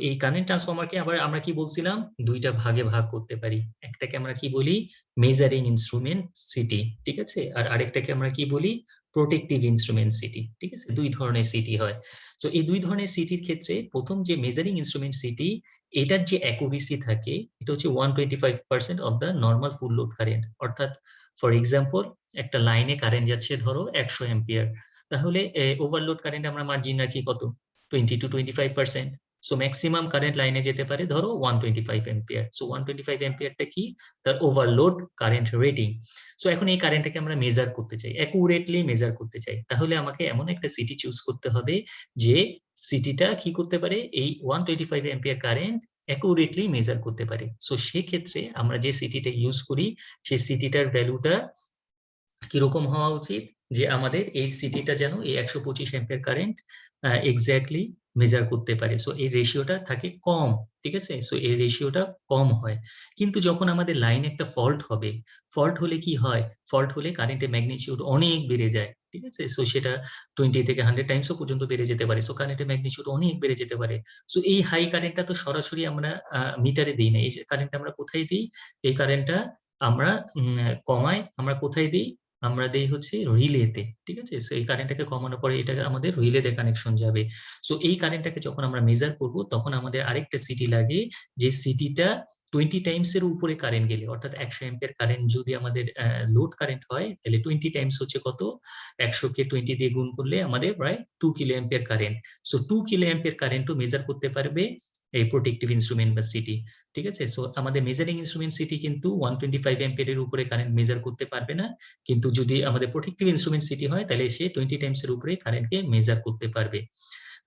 এই কারেন্ট ট্রান্সফরমারকে আবার আমরা কি বলছিলাম? দুইটা ভাগে ভাগ করতে পারি। একটাকে আমরা কি বলি? Measuring instrument city. ঠিক আছে, আর আরেকটাকে আমরা কি বলি? Protective instrument city. ঠিক আছে, দুই ধরনের সিটি হয়। তো এই দুই ধরনের সিটির ক্ষেত্রে প্রথম যে মেজারিং ইনস্ট্রুমেন্ট সিটি, এটার যে অ্যাকুরেসি থাকে এটা হচ্ছে 125% of the normal full load current. অর্থাৎ ফর এক্সাম্পল, একটা লাইনে কারেন্ট যাচ্ছে ধরো 100 অ্যাম্পিয়ার, তাহলে ওভারলোড কারেন্ট আমরা মার্জিন রাখি কত? 20 to 25%। সো ম্যাক্সিমাম কারেন্ট লাইনে যেতে পারে ধরো 125 অ্যাম্পিয়ার। সো 125 অ্যাম্পিয়ারটা কি? তার ওভারলোড কারেন্ট রেটিং। সো এখন এই কারেন্টটাকে আমরা মেজার করতে চাই, অ্যাকুরেটলি মেজার করতে চাই, তাহলে আমাকে এমন একটা সিটি চুজ করতে হবে যে সিটিটা কি করতে পারে? এই 125 অ্যাম্পিয়ার কারেন্ট অ্যাকুরেটলি মেজার করতে পারে। সো সেক্ষেত্রে আমরা যে সিটিটা ইউজ করি, সেই সিটিটার ভ্যালুটা কিরকম হওয়া উচিত? যে আমাদের এই সিটিটা যেন এই 125 অ্যাম্পিয়ার কারেন্ট এক্স্যাক্টলি মেজার করতে পারে। সো এই রেশিওটা থাকে কম। ঠিক আছে, সো এই রেশিওটা কম হয়। কিন্তু যখন আমাদের লাইনে একটা ফল্ট হবে, ফল্ট হলে কি হয়? ফল্ট হলে কারেন্টের ম্যাগনিটিউড অনেক বেড়ে যায়। ঠিক আছে, সো সেটা 20 থেকে 100 টাইমসও পর্যন্ত বেড়ে যেতে পারে। সো কারেন্টের ম্যাগনিটিউড অনেক বেড়ে যেতে পারে। সো এই হাই কারেন্টটা তো সরাসরি আমরা মিটারে দিই না, এই কারেন্টটা আমরা কোথায় দিই? এই কারেন্টটা আমরা কমাই আমরা কোথায় দিই? আমরা দেই হচ্ছে রিলেতে। ঠিক আছে, সো এই কারেন্টটাকে কমানোর পরে এটা আমাদের রিলেতে কানেকশন যাবে। সো এই কারেন্টটাকে যখন আমরা মেজার করব, তখন আমাদের আরেকটা সিটি লাগে, যে সিটিটা 20 টাইমস এর উপরে কারেন্ট গেলে, অর্থাৎ 100 অ্যাম্পিয়ার কারেন্ট যদি আমাদের লোড কারেন্ট হয়, তাহলে 20 টাইমস হচ্ছে কত? 100 কে 20 দিয়ে গুণ করলে আমাদের প্রায় 2 kilo ampere current. So 2 kilo ampere কারেন্টও মেজার করতে পারবে এই প্রোটেক্টিভ ইনস্ট্রুমেন্ট বা সিটি। ঠিক আছে, সো আমাদের মেজারিং ইনস্ট্রুমেন্ট সিটি কিন্তু 125 অ্যাম্পিয়ারের উপরে কারেন্ট মেজার করতে পারবে না, কিন্তু যদি আমাদের প্রোটেক্টিভ ইনস্ট্রুমেন্ট সিটি হয়, তাহলে সে 20 টাইমস এর উপরে কারেন্টকে মেজার করতে পারবে।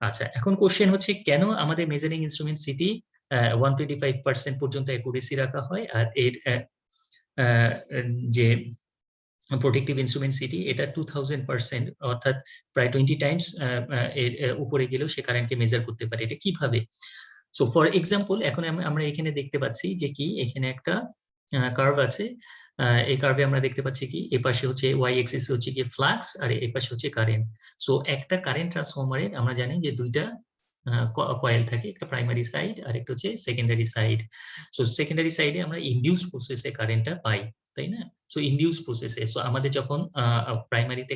আচ্ছা, এখন কোশ্চেন হচ্ছে কেন আমাদের মেজারিং ইনস্ট্রুমেন্ট সিটি 125% পর্যন্ত অ্যাকুরেসি রাখা হয়, আর এর যে প্রোটেক্টিভ ইনস্ট্রুমেন্ট সিটি এটা 2000%, অর্থাৎ প্রায় 20 টাইমস এর উপরে গেলেও সে কারেন্টকে মেজার করতে পারে। এটা কিভাবে? সো ফর এক্সাম্পল, এখন আমরা এখানে দেখতে পাচ্ছি যে কি, এখানে একটা কার্ভ আছে। এই কার্ভে আমরা দেখতে পাচ্ছি কি, এ পাশে হচ্ছে ওয়াই এক্সিস হচ্ছে কি ফ্লাক্স, আর এই পাশে হচ্ছে কারেন্ট। সো একটা কারেন্ট ট্রান্সফরমারে আমরা জানি যে দুইটা কয়েল থাকে, একটা প্রাইমারি সাইড আর একটা হচ্ছে সেকেন্ডারি সাইড। সো সেকেন্ডারি সাইডে আমরা ইনডিউসড প্রসেসে কারেন্টটা পাই। তাই না? সো ইনডিউস প্রসেসে সো আমাদের যখন প্রাইমারিতে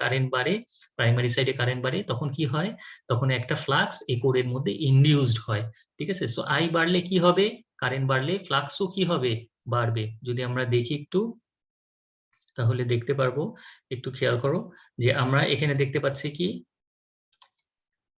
কারেন্ট বাড়ে, প্রাইমারি সাইডে কারেন্ট বাড়ে, তখন কি হয়? তখন একটা ফ্লাক্স এই কোরের মধ্যে ইনডিউসড হয়, ঠিক আছে? সো আই বাড়লে কি হবে? কারেন্ট বাড়লে ফ্লাক্সও কি হবে? বাড়বে। যদি আমরা দেখি একটু, তাহলে দেখতে পারবো, একটু খেয়াল করো যে আমরা এখানে দেখতে পাচ্ছি কি,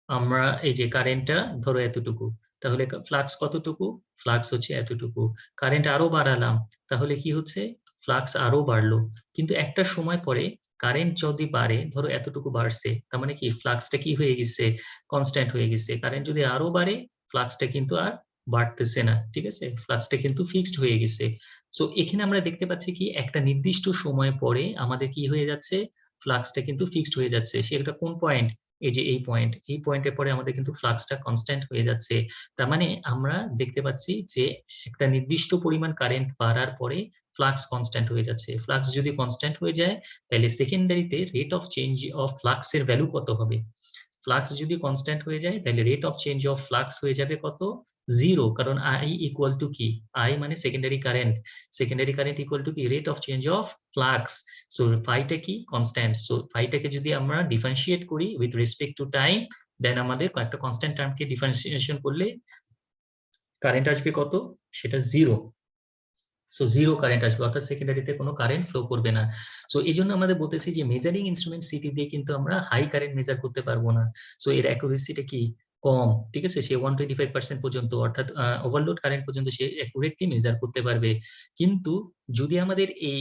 আমরা এই যে কারেন্টটা ধরো এতটুকু, তাহলে ফ্লাক্স কতটুকু? ফ্লাক্স হচ্ছে এতটুকু। কারেন্ট আরো বাড়ালাম, তাহলে কি হচ্ছে? ফ্লাক্স আরো বাড়লো। কিন্তু একটা সময় পরে কারেন্ট যদি বাড়ে, ধরো এতটুকু বাড়ছে, তার মানে কি ফ্লাক্সটা কি হয়ে গেছে? কনস্ট্যান্ট হয়ে গেছে। কারেন্ট যদি আরো বাড়ে, ফ্লাক্সটা কিন্তু আর বাড়তেছে না, ঠিক আছে? ফ্লাক্সটা কিন্তু ফিক্সড হয়ে গেছে। সো এখানে আমরা দেখতে পাচ্ছি কি, একটা নির্দিষ্ট সময় পরে আমাদের কি হয়ে যাচ্ছে? ফ্লাক্সটা কিন্তু ফিক্সড হয়ে যাচ্ছে। সেটা কোন পয়েন্ট? এই যে এই পয়েন্টের পরে আমাদের কিন্তু ফ্লাক্সটা কনস্ট্যান্ট হয়ে যাচ্ছে। তার মানে আমরা দেখতে পাচ্ছি যে একটা নির্দিষ্ট পরিমাণ কারেন্ট বাড়ার পরে ফ্লাক্স কনস্ট্যান্ট হয়ে যাচ্ছে। ফ্লাক্স যদি কনস্ট্যান্ট হয়ে যায়, তাহলে সেকেন্ডারিতে rate of change of flux এর ভ্যালু কত হবে? ফ্লাক্স যদি কনস্ট্যান্ট হয়ে যায়, তাহলে rate of change of flux হয়ে যাবে কত? 0, কারণ আই ইকুয়াল টু কি? আই মানে secondary current. Secondary current equal to কি? Rate of change of flux. So ফাইটা কি? কনস্ট্যান্ট। সো ফাইটাকে যদি আমরা ডিফারেন্সিয়েট করি with respect to time, then আমাদের কয়েকটা কনস্ট্যান্ট টার্মকে ডিফারেন্সিয়েশন করলে কারেন্ট আসবে কত? সেটা 0। সো 0 কারেন্ট আসবে, অর্থাৎ সেকেন্ডারিতে কোনো কারেন্ট ফ্লো করবে না। সো এই জন্য আমাদের বলতেছি যে মেজারিং ইনস্ট্রুমেন্ট সিটি দিয়ে কিন্তু আমরা হাই কারেন্ট মেজার করতে পারবো না। সো এর অ্যাকুরেসিটা কি? কম, ঠিক আছে? সে 125% পর্যন্ত, অর্থাৎ ওভারলোড কারেন্ট পর্যন্ত সে অ্যাকুরেটলি মেজার করতে পারবে। কিন্তু যদি আমাদের এই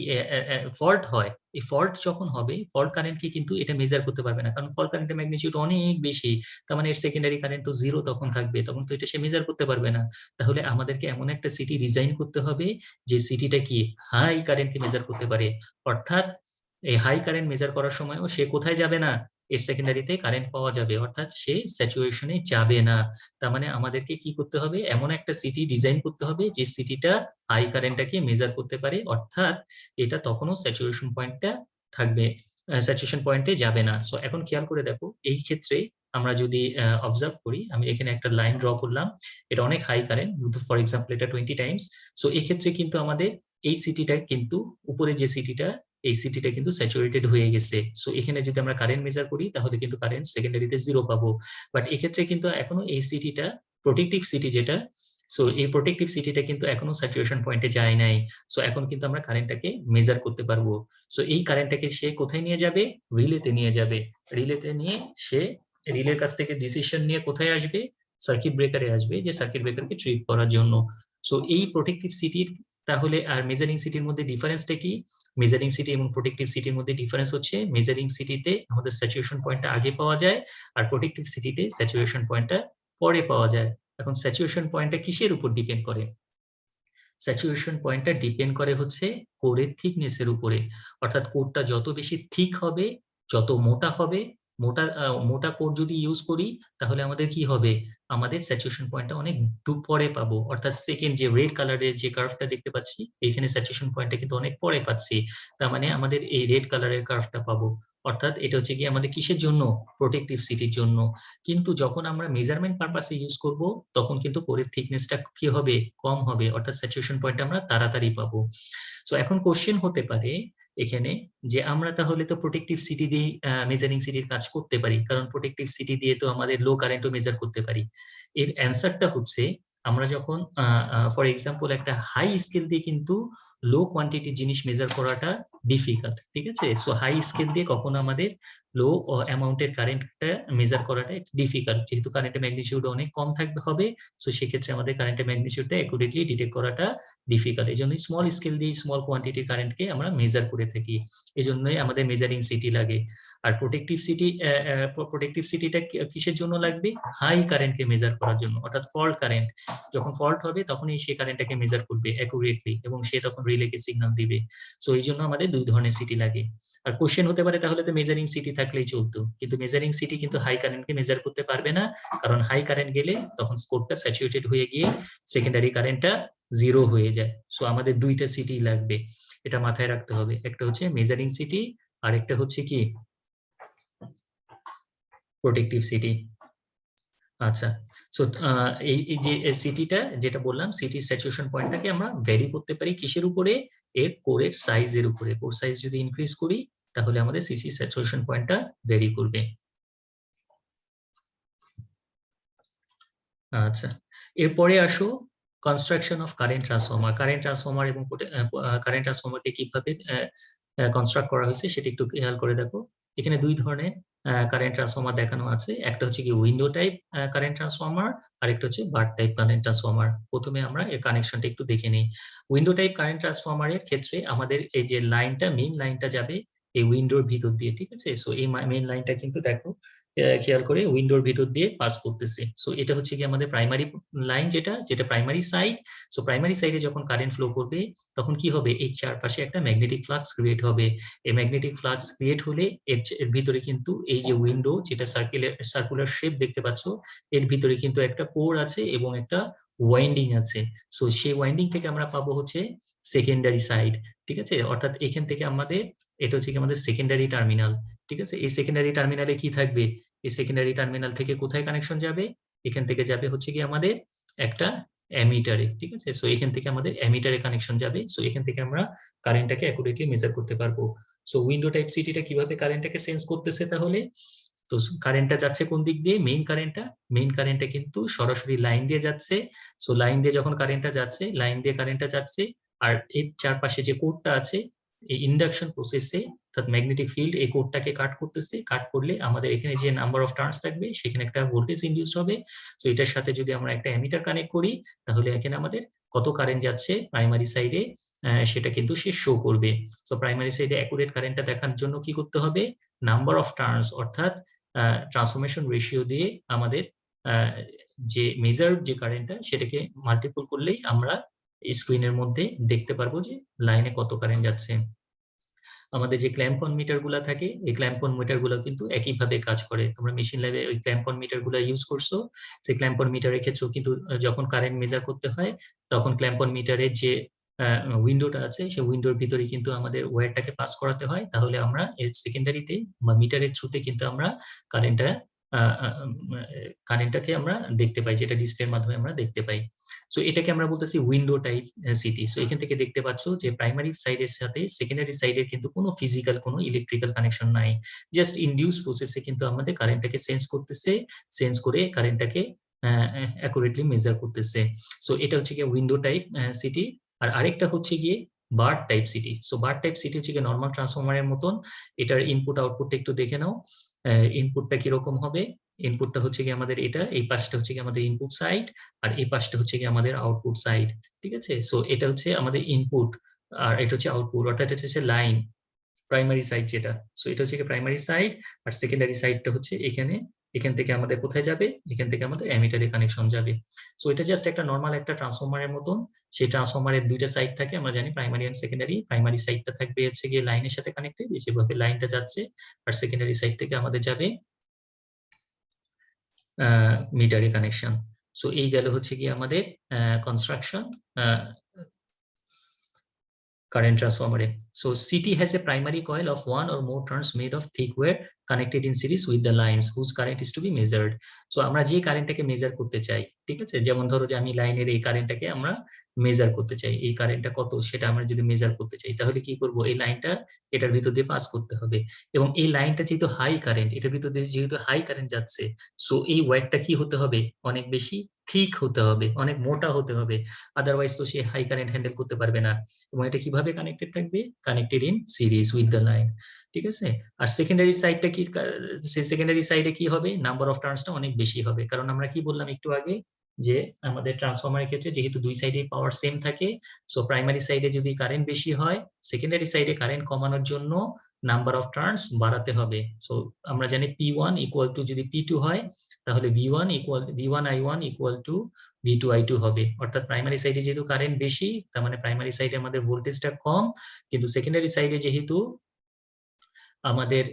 ফল্ট হয়, এই ফল্ট যখন হবে, ফল্ট কারেন্টকে কিন্তু এটা মেজার করতে পারবে না, কারণ ফল্ট কারেন্টের ম্যাগনিটিউড অনেক বেশি। তার মানে এর সেকেন্ডারি কারেন্ট তো 0 তখন থাকবে, তখন তো এটা সে মেজার করতে পারবে না। তাহলে আমাদেরকে এমন একটা সিটি ডিজাইন করতে হবে যে সিটিটা কি হাই কারেন্টকে মেজার করতে পারে। অর্থাৎ এই হাই কারেন্ট মেজার করার সময়ও সে কোথায় যাবে না? এর সেকেন্ডারিতে কারেন্ট পাওয়া যাবে, অর্থাৎ সে স্যাচুরেশনে যাবে না। তার মানে আমাদেরকে কি করতে হবে? এমন একটা সিটি ডিজাইন করতে হবে যে সিটিটা হাই কারেন্টটাকে মেজার করতে পারে, অর্থাৎ এটা তখনও স্যাচুরেশন পয়েন্টটা থাকবে, স্যাচুরেশন পয়েন্টে যাবে না। সো এখন খেয়াল করে দেখো, এই ক্ষেত্রে আমরা যদি অবজার্ভ করি, আমি এখানে একটা লাইন ড্র করলাম, এটা অনেক হাই কারেন্ট, ফর এক্সাম্পল এটা 20 টাইমস। সো এই ক্ষেত্রে কিন্তু আমাদের এই সিটিটা কিন্তু, উপরে যে সিটিটা, এই সিটিটা কিন্তু স্যাচুরেটেড হয়ে গেছে। সো এখানে যদি আমরা কারেন্ট মেজার করি, তাহলে কিন্তু কারেন্ট সেকেন্ডারিতে 0 পাবো। বাট এক্ষেত্রে কিন্তু এখনো এই সিটিটা, প্রোটেক্টিভ সিটি যেটা, সো এই প্রোটেক্টিভ সিটিটা কিন্তু এখনো স্যাচুরেশন পয়েন্টে যায় নাই। সো এখন কিন্তু আমরা কারেন্টটাকে মেজার করতে পারবো। সো এই কারেন্টটাকে সে কোথায় নিয়ে যাবে? রিলেতে নিয়ে যাবে। রিলেতে নিয়ে সে রিলের কাছ থেকে ডিসিশন নিয়ে কোথায় আসবে? সার্কিট ব্রেকারে আসবে, যে সার্কিট ব্রেকারকে ট্রিপ করার জন্য। সো এই প্রোটেক্টিভ সিটির, তাহলে আর মেজারিং সিটির মধ্যে ডিফারেন্সটা কি? মেজারিং সিটি এবং প্রোটেক্টিভ সিটির মধ্যে ডিফারেন্স হচ্ছে, মেজারিং সিটিতে আমাদের স্যাচুরেশন পয়েন্টটা আগে পাওয়া যায়, আর প্রোটেক্টিভ সিটিতে স্যাচুরেশন পয়েন্টটা পরে পাওয়া যায়। এখন স্যাচুরেশন পয়েন্টটা কিসের উপর ডিপেন্ড করে? স্যাচুরেশন পয়েন্টটা ডিপেন্ড করে হচ্ছে কোরের থিকনেসের উপরে। অর্থাৎ কোরটা যত বেশি থিক হবে, যত মোটা হবে, মোটা কোর যদি ইউজ করি, তাহলে আমাদের কি হবে? আমাদের স্যাচুরেশন পয়েন্টটা অনেক পরে পাবো। অর্থাৎ সেকেন্ড যে রেড কালারের যে কার্ভটা দেখতে পাচ্ছি, এইখানে স্যাচুরেশন পয়েন্টটা কিন্তু অনেক পরে পাচ্ছি। তার মানে আমাদের এই রেড কালারের কার্ভটা পাবো। অর্থাৎ এটা হচ্ছে কি আমাদের কিসের জন্য? প্রোটেক্টিভ সিটির জন্য। কিন্তু যখন আমরা মেজারমেন্ট পারপাসে ইউজ করব, তখন কিন্তু কোরের থিকনেসটা কি হবে? কম হবে, অর্থাৎ স্যাচুরেশন পয়েন্ট আমরা তাড়াতাড়ি পাবো। সো এখন কোশ্চেন হতে পারে এখানে যে আমরা তাহলে তো প্রোটেক্টিভ সিটি দিয়ে মেজারিং সিটির কাজ করতে পারি, কারণ প্রোটেক্টিভ সিটি দিয়ে তো আমাদের লো কারেন্টও মেজার করতে পারি। এর অ্যান্সারটা হচ্ছে, আমরা যখন ফর এক্সাম্পল একটা হাই স্কেল দিয়ে কিন্তু লো কোয়ান্টিটির জিনিস মেজার করাটা ডিফিকাল্ট, ঠিক আছে? সো হাই স্কেল দিয়ে কখনো আমাদের লো অ্যামাউন্টের কারেন্টটা মেজার করাটা ডিফিকাল্ট, যেহেতু কারেন্টের ম্যাগনিটিউড অনেক কম থাকবে হবে। সো সেক্ষেত্রে আমাদের কারেন্টের ম্যাগনিটিউডটা অ্যাকুরেটলি ডিটেক্ট করাটা ডিফিকাল্ট। এই জন্যই স্মল স্কেল দিয়ে স্মল কোয়ান্টিটির কারেন্টকে আমরা মেজার করে থাকি। এই জন্যই আমাদের মেজারিং সিটি লাগে। আর প্রোটেক্টিভ সিটিটা কিসের জন্য লাগবে? হাই কারেন্টকে মেজার করার জন্য, অর্থাৎ ফল্ট কারেন্ট। যখন ফল্ট হবে, তখনই সে কারেন্টটাকে মেজার করবে অ্যাকুরেটলি, এবং সে তখন রিলেকে সিগন্যাল দিবে। সো এই জন্য আমাদের দুই ধরনের সিটি লাগে। আর কোশ্চেন হতে পারে, তাহলে তো মেজারিং সিটি থাকলেই চলতো, কিন্তু মেজারিং সিটি কিন্তু হাই কারেন্টকে মেজার করতে পারবে না, কারণ হাই কারেন্ট গেলে তখন স্কোরটা স্যাচুরেটেড হয়ে গিয়ে সেকেন্ডারি কারেন্টটা 0 হয়ে যায়। সো আমাদের দুইটা সিটি লাগবে, এটা মাথায় রাখতে হবে। একটা হচ্ছে মেজারিং সিটি, আর একটা হচ্ছে কি? Protective city. আচ্ছা, সো এই যে সিটিটা যেটা বললাম, সিটি স্যাচুরেশন পয়েন্টটাকে আমরা ভ্যারি করতে পারি কিসের উপরে? এর কোরের সাইজের উপরে। কোর সাইজ যদি ইনক্রিজ করি তাহলে আমাদের সিটি স্যাচুরেশন পয়েন্টটা ভ্যারি করবে। আচ্ছা, এরপরে আসো construction of current transformer. Current transformer এবং কারেন্ট ট্রান্সফর্মারকে কিভাবে কনস্ট্রাক্ট করা হয়েছে সেটা একটু খেয়াল করে দেখো। এখানে দুই ধরনের কারেন্ট ট্রান্সফর্মার দেখানো আছে। একটা হচ্ছে কি উইন্ডো টাইপ কারেন্ট ট্রান্সফর্মার, আর একটা হচ্ছে বার টাইপ কারেন্ট ট্রান্সফর্মার। প্রথমে আমরা এর কানেকশনটা একটু দেখে নিই। উইন্ডো টাইপ কারেন্ট ট্রান্সফর্মারের ক্ষেত্রে আমাদের এই যে লাইনটা, মেইন লাইনটা যাবে এই উইন্ডোর ভিতর দিয়ে, ঠিক আছে? সো এই মেইন লাইনটা কিন্তু দেখো খেয়াল করে উইন্ডোর ভিতর দিয়ে পাস করতেছে। সো এটা হচ্ছে কি আমাদের প্রাইমারি লাইন, যেটা প্রাইমারি সাইড। সো প্রাইমারি সাইডে যখন কারেন্ট ফ্লো করবে তখন কি হবে? এই চারপাশে একটা ম্যাগনেটিক ফ্লাক্স ক্রিয়েট হবে। এই ম্যাগনেটিক ফ্লাক্স ক্রিয়েট হলে এর ভিতরে কিন্তু এই যে উইন্ডো, যেটা সার্কুলার শেপ দেখতে পাচ্ছ, এর ভিতরে কিন্তু একটা কোর আছে এবং একটা ওয়াইন্ডিং আছে। সো সেই ওয়াইন্ডিং থেকে আমরা পাবো হচ্ছে সেকেন্ডারি সাইড, ঠিক আছে? অর্থাৎ এখান থেকে আমাদের, এটা হচ্ছে কি আমাদের সেকেন্ডারি টার্মিনাল, ঠিক আছে? এই সেকেন্ডারি টার্মিনালে কি থাকবে? এই সেকেন্ডারি টার্মিনাল থেকে কোথায় কানেকশন যাবে? এখান থেকে যাবে হচ্ছে কি আমাদের একটা অ্যামিটারে, ঠিক আছে? সো এখান থেকে আমাদের অ্যামিটারে কানেকশন যাবে। সো এখান থেকে আমরা কারেন্টটাকে অ্যাকুরেটলি মেজার করতে পারবো। সো উইন্ডো টাইপ সিটিটা কিভাবে কারেন্টটাকে সেন্স করতেছে তাহলে? তো কারেন্টটা যাচ্ছে কোন দিক দিয়ে? মেইন কারেন্টটা কিন্তু সরাসরি লাইন দিয়ে যাচ্ছে। সো লাইন দিয়ে যখন কারেন্টটা যাচ্ছে, লাইন দিয়ে কারেন্টটা যাচ্ছে, আর এর চারপাশে যে কোডটা আছে, এই ইন্ডাকশন প্রসেসে অর্থাৎ ম্যাগনেটিক ফিল্ড এই কোডটাকে কাট করতেছে। কাট করলে আমাদের এখানে যে নাম্বার অফ টার্নস থাকবে সেখানে একটা ভোল্টেজ ইনডিউস হবে। তো এটার সাথে যদি আমরা একটা অ্যামিটার কানেক্ট করি তাহলে এখানে আমাদের কত কারেন্ট যাচ্ছে প্রাইমারি সাইডে সেটা কিন্তু সে শো করবে। তো প্রাইমারি সাইডে অ্যাকুরেট কারেন্টটা দেখার জন্য কি করতে হবে? নাম্বার অফ টার্নস অর্থাৎ ট্রান্সফরমেশন রেশিও দিয়ে আমাদের যে মেজার্ড যে কারেন্টটা সেটাকে মাল্টিপল করলেই আমরা স্ক্রিনের মধ্যে দেখতে পারবো যে লাইনে কত কারেন্ট যাচ্ছে। আমাদের যে ক্ল্যাম্প-অন মিটার গুলা থাকে, এই ক্ল্যাম্প-অন মিটার গুলো কিন্তু একইভাবে কাজ করে। তোমরা মেশিন ল্যাবে ওই ক্ল্যাম্প-অন মিটার গুলো ইউজ করছো। সেই ক্ল্যাম্প-অন মিটারের ক্ষেত্রেও কিন্তু যখন কারেন্ট মেজার করতে হয় তখন ক্ল্যাম্প-অন মিটারের যে উইন্ডোটা আছে সেই উইন্ডোর ভিতরে কিন্তু আমাদের ওয়্যারটাকে পাস করাতে হয়। তাহলে আমরা এর সেকেন্ডারিতে বা মিটারের থ্রুতে কিন্তু আমরা কারেন্টটা কারেন্টটাকে আমরা দেখতে পাই, যেটা ডিসপ্লের মাধ্যমে আমরা দেখতে পাই। সো এটাকে আমরা বলতেছি উইন্ডো টাইপ সিটি। সো এখান থেকে দেখতে পাচ্ছ যে প্রাইমারি সাইডের সাথে সেকেন্ডারি সাইডের কিন্তু কোনো ফিজিক্যাল কোনো ইলেকট্রিক্যাল কানেকশন নাই। জাস্ট ইনডিউস প্রসেসে কিন্তু আমাদের কারেন্টটাকে সেন্স করতেছে, সেন্স করে কারেন্টটাকে অ্যাকুরেটলি মেজার করতেছে। সো এটা হচ্ছে গিয়ে উইন্ডো টাইপ সিটি। আর আরেকটা হচ্ছে গিয়ে বার টাইপ সিটি। সো বার টাইপ সিটি হচ্ছে গিয়ে নর্মাল ট্রান্সফরমারের মতন। এটার ইনপুট আউটপুটটা একটু দেখে নাও। ইনপুটটা কিরকম হবে? ইনপুটটা হচ্ছে কি আমাদের এটা, এই পাশটা হচ্ছে কি আমাদের ইনপুট সাইড, আর এই পাশটা হচ্ছে কি আমাদের আউটপুট সাইড, ঠিক আছে? সো এটা হচ্ছে আমাদের ইনপুট আর এটা হচ্ছে আউটপুট, অর্থাৎ এটা হচ্ছে লাইন, প্রাইমারি সাইড যেটা। সো এটা হচ্ছে কি প্রাইমারি সাইড, আর সেকেন্ডারি সাইডটা হচ্ছে এখানে। এখান থেকে আমাদের কোথায় যাবে? এখান থেকে আমাদের অ্যামিটারে কানেকশন যাবে। সো এটা জাস্ট একটা নর্মাল একটা ট্রান্সফরমারের মতন। সেই ট্রান্সফরমারের দুইটা সাইড থাকে, আমরা জানি প্রাইমারি এন্ড সেকেন্ডারি। প্রাইমারি সাইডটা থাকবে হচ্ছে গিয়ে লাইনের সাথে কানেক্টেড, যেভাবে লাইনটা যাচ্ছে, আর সেকেন্ডারি সাইড থেকে আমাদের যাবে মিটারে কানেকশন। সো এই গেল হচ্ছে কি আমাদের construction current transformer. So CT has a primary coil of one or more turns made of thick wire connected in series with the lines whose current is to be measured. So আমরা যে কারেন্টটাকে measure করতে চাই, ঠিক আছে? যেমন ধরো যে আমি লাইনের এই কারেন্টটাকে আমরা মেজার করতে চাই, এই কারেন্টটা কত সেটা আমরা যদি মেজার করতে চাই তাহলে কি করব? এই লাইনটা এটার ভিতর দিয়ে পাস করতে হবে, এবং এই লাইনটা যেহেতু হাই কারেন্ট, এটার ভিতর দিয়ে যেহেতু হাই কারেন্ট যাচ্ছে, সো এই ওয়্যারটা কি হতে হবে? অনেক বেশি থিক হতে হবে, অনেক মোটা হতে হবে, আদারওয়াইজ তো সে হাই কারেন্ট হ্যান্ডেল করতে পারবে না। এবং এটা কিভাবে কানেক্টেড থাকবে? Connected in series with the line, ঠিক আছে? আর সেকেন্ডারি সাইডটা কি? সেকেন্ডারি সাইডে কি হবে? নাম্বার অফ টার্নসটা অনেক বেশি হবে, কারণ আমরা কি বললাম একটু আগে যে আমাদের ট্রান্সফরমারের ক্ষেত্রে যেহেতু দুই সাইডে পাওয়ার সেম থাকে, সো প্রাইমারি সাইডে যদি কারেন্ট বেশি হয়, সেকেন্ডারি সাইডে কারেন্ট কমানোর জন্য নাম্বার অফ টার্নস বাড়াতে হবে। সো আমরা জানি P1 ইকুয়াল টু, যদি P2 হয় তাহলে V1I1 ইকুয়াল টু V2I2 হবে। অর্থাৎ প্রাইমারি সাইডে যেহেতু কারেন্ট বেশি, তার মানে প্রাইমারি সাইডে আমাদের ভোল্টেজটা কম, কিন্তু সেকেন্ডারি সাইডে যেহেতু আমাদের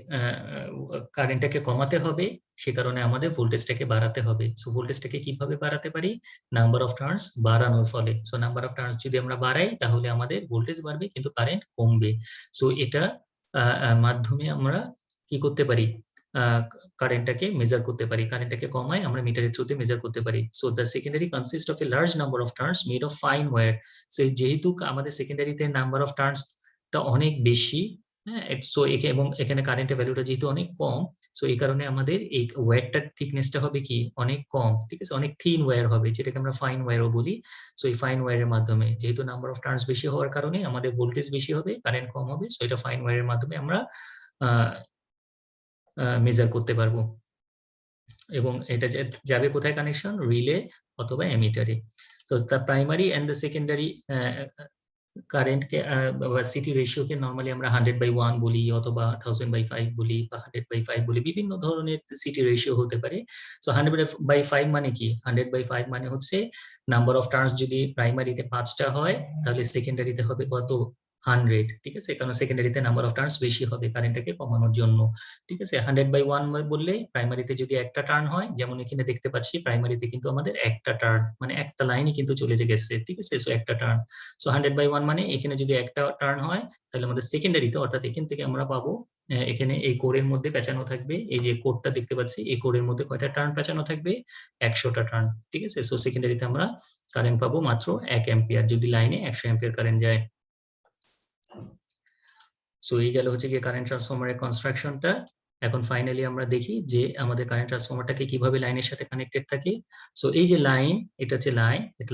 কারেন্টটাকে কমাতে হবে, সে কারণে আমাদের ভোল্টেজটাকে বাড়াতে হবে। সো ভোল্টেজটাকে কিভাবে বাড়াতে পারি? নাম্বার অফ টার্নস বাড়ানোর ফলে। সো নাম্বার অফ টার্নস যদি আমরা বাড়াই তাহলে আমাদের ভোল্টেজ বাড়বে কিন্তু কারেন্ট কমবে। সো এটা মাধ্যমে আমরা কি করতে পারি? কারেন্টটাকে মেজার করতে পারি, কারেন্টটাকে কমায় আমরা মিটারের থ্রুতে মেজার করতে পারি। So the secondary consist of a large number of turns made of fine wire. So যেহেতু আমাদের সেকেন্ডারিতে নাম্বার অফ টার্নসটা অনেক বেশি, হ্যাঁ, সো এবং এখানে কারেন্টের ভ্যালুটা যেহেতু অনেক কম, সো এই কারণে আমাদের এই ওয়্যারটার থিকনেসটা হবে কি অনেক কম, ঠিক আছে, অনেক থিন ওয়্যার হবে, যেটাকে আমরা ফাইন ওয়্যারও বলি। সো এই ফাইন ওয়্যারের মাধ্যমে যেহেতু নাম্বার অফ টার্নস বেশি হওয়ার কারণে আমাদের ভোল্টেজ বেশি হবে, কারেন্ট কম হবে, সো এটা ফাইন ওয়্যারের মাধ্যমে আমরা মেজার করতে পারবো। এবং এটা যাবে কোথায় কানেকশন, রিলে অথবা এমিটারে। তো the primary and the secondary কারেন্টকে বা সিটি রেশিওকে নরমালি আমরা 100/1 বলি অথবা 1000/5 বলি বা 100/5 বলি, বিভিন্ন ধরনের সিটি রেশিও হতে পারে। সো 100/5 মানে কি, 100/5 মানে হচ্ছে নাম্বার অফ টার্নস যদি প্রাইমারিতে 5টা হয় তাহলে সেকেন্ডারিতে হবে কত, 100, ঠিক আছে, কারণ সেকেন্ডারিতে নাম্বার অফ টার্নস বেশি হবে কারেন্টটাকে কমানোর জন্য, ঠিক আছে। 100/1 বললে প্রাইমারিতে যদি একটা টার্ন হয়, যেমন এখানে দেখতে পাচ্ছি প্রাইমারিতে কিন্তু আমাদের একটা টার্ন মানে একটা লাইনই কিন্তু চলে গেছে, ঠিক আছে, সো একটা টার্ন। সো 100/1 মানে এখানে যদি একটা টার্ন হয় তাহলে আমাদের সেকেন্ডারিতে, অর্থাৎ এখান থেকে আমরা পাবো, এখানে এই কোরের মধ্যে পেঁচানো থাকবে, এই যে কোরটা দেখতে পাচ্ছি এই কোরের মধ্যে কয়টা টার্ন পেঁচানো থাকবে, 100টা টার্ন, ঠিক আছে। সো সেকেন্ডারিতে আমরা কারেন্ট পাবো মাত্র 1 অ্যাম্পিয়ার যদি লাইনে 100 অ্যাম্পিয়ার কারেন্ট যায়। সো এই গেল হচ্ছে গিয়ে কারেন্ট ট্রান্সফরমারের কনস্ট্রাকশনটা। এখন ফাইনালি আমরা দেখি যে আমাদের কারেন্ট ট্রান্সফরমারটাকে কিভাবে লাইনের সাথে কানেক্টেড থাকে। সো এই যে লাইন, এটা হচ্ছে লাইন, এটা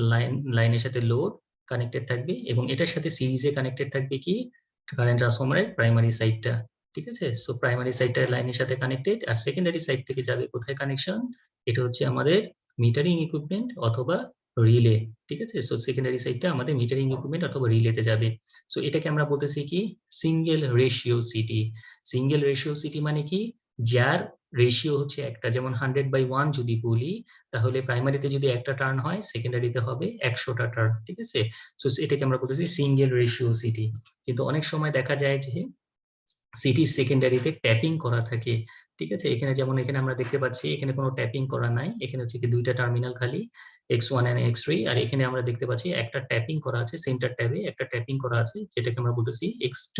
লাইনের সাথে লোড কানেক্টেড থাকবে এবং এটার সাথে সিরিজে কানেক্টেড থাকবে কি কারেন্ট ট্রান্সফরমারের প্রাইমারি সাইডটা, ঠিক আছে। সো প্রাইমারি সাইডটা লাইনের সাথে কানেক্টেড, আর সেকেন্ডারি সাইড থেকে যাবে কোথায় কানেকশন, এটা হচ্ছে আমাদের মিটারিং ইকুইপমেন্ট অথবা রিলে, ঠিক আছে। সো সেকেন্ডারি সাইডটা আমাদের মিটারিং ইকুইপমেন্ট অথবা রিলেতে যাবে। সো এটাকে আমরা বলতেছি কি single ratio city. Single ratio city মানে কি, যার রেশিও হচ্ছে একটা, যেমন 100/1 যদি বলি তাহলে প্রাইমারিতে যদি একটা টার্ন হয় সেকেন্ডারিতে হবে 100টা টার্ন, ঠিক আছে। সো এটাকে আমরা বলতেছি সিঙ্গেল রেশিও সিটি। কিন্তু অনেক সময় দেখা যায় যে সিটি সেকেন্ডারিতে ট্যাপিং করা থাকে, ঠিক আছে। এখানে যেমন এখানে আমরা দেখতে পাচ্ছি এখানে কোনো ট্যাপিং করা নাই, এখানে হচ্ছে কি দুইটা টার্মিনাল খালি x1 and x3, আর এখানে আমরা দেখতে পাচ্ছি একটা ট্যাপিং করা আছে, সেন্টার ট্যাবে একটা ট্যাপিং করা আছে যেটাকে আমরা বলতেছি x2,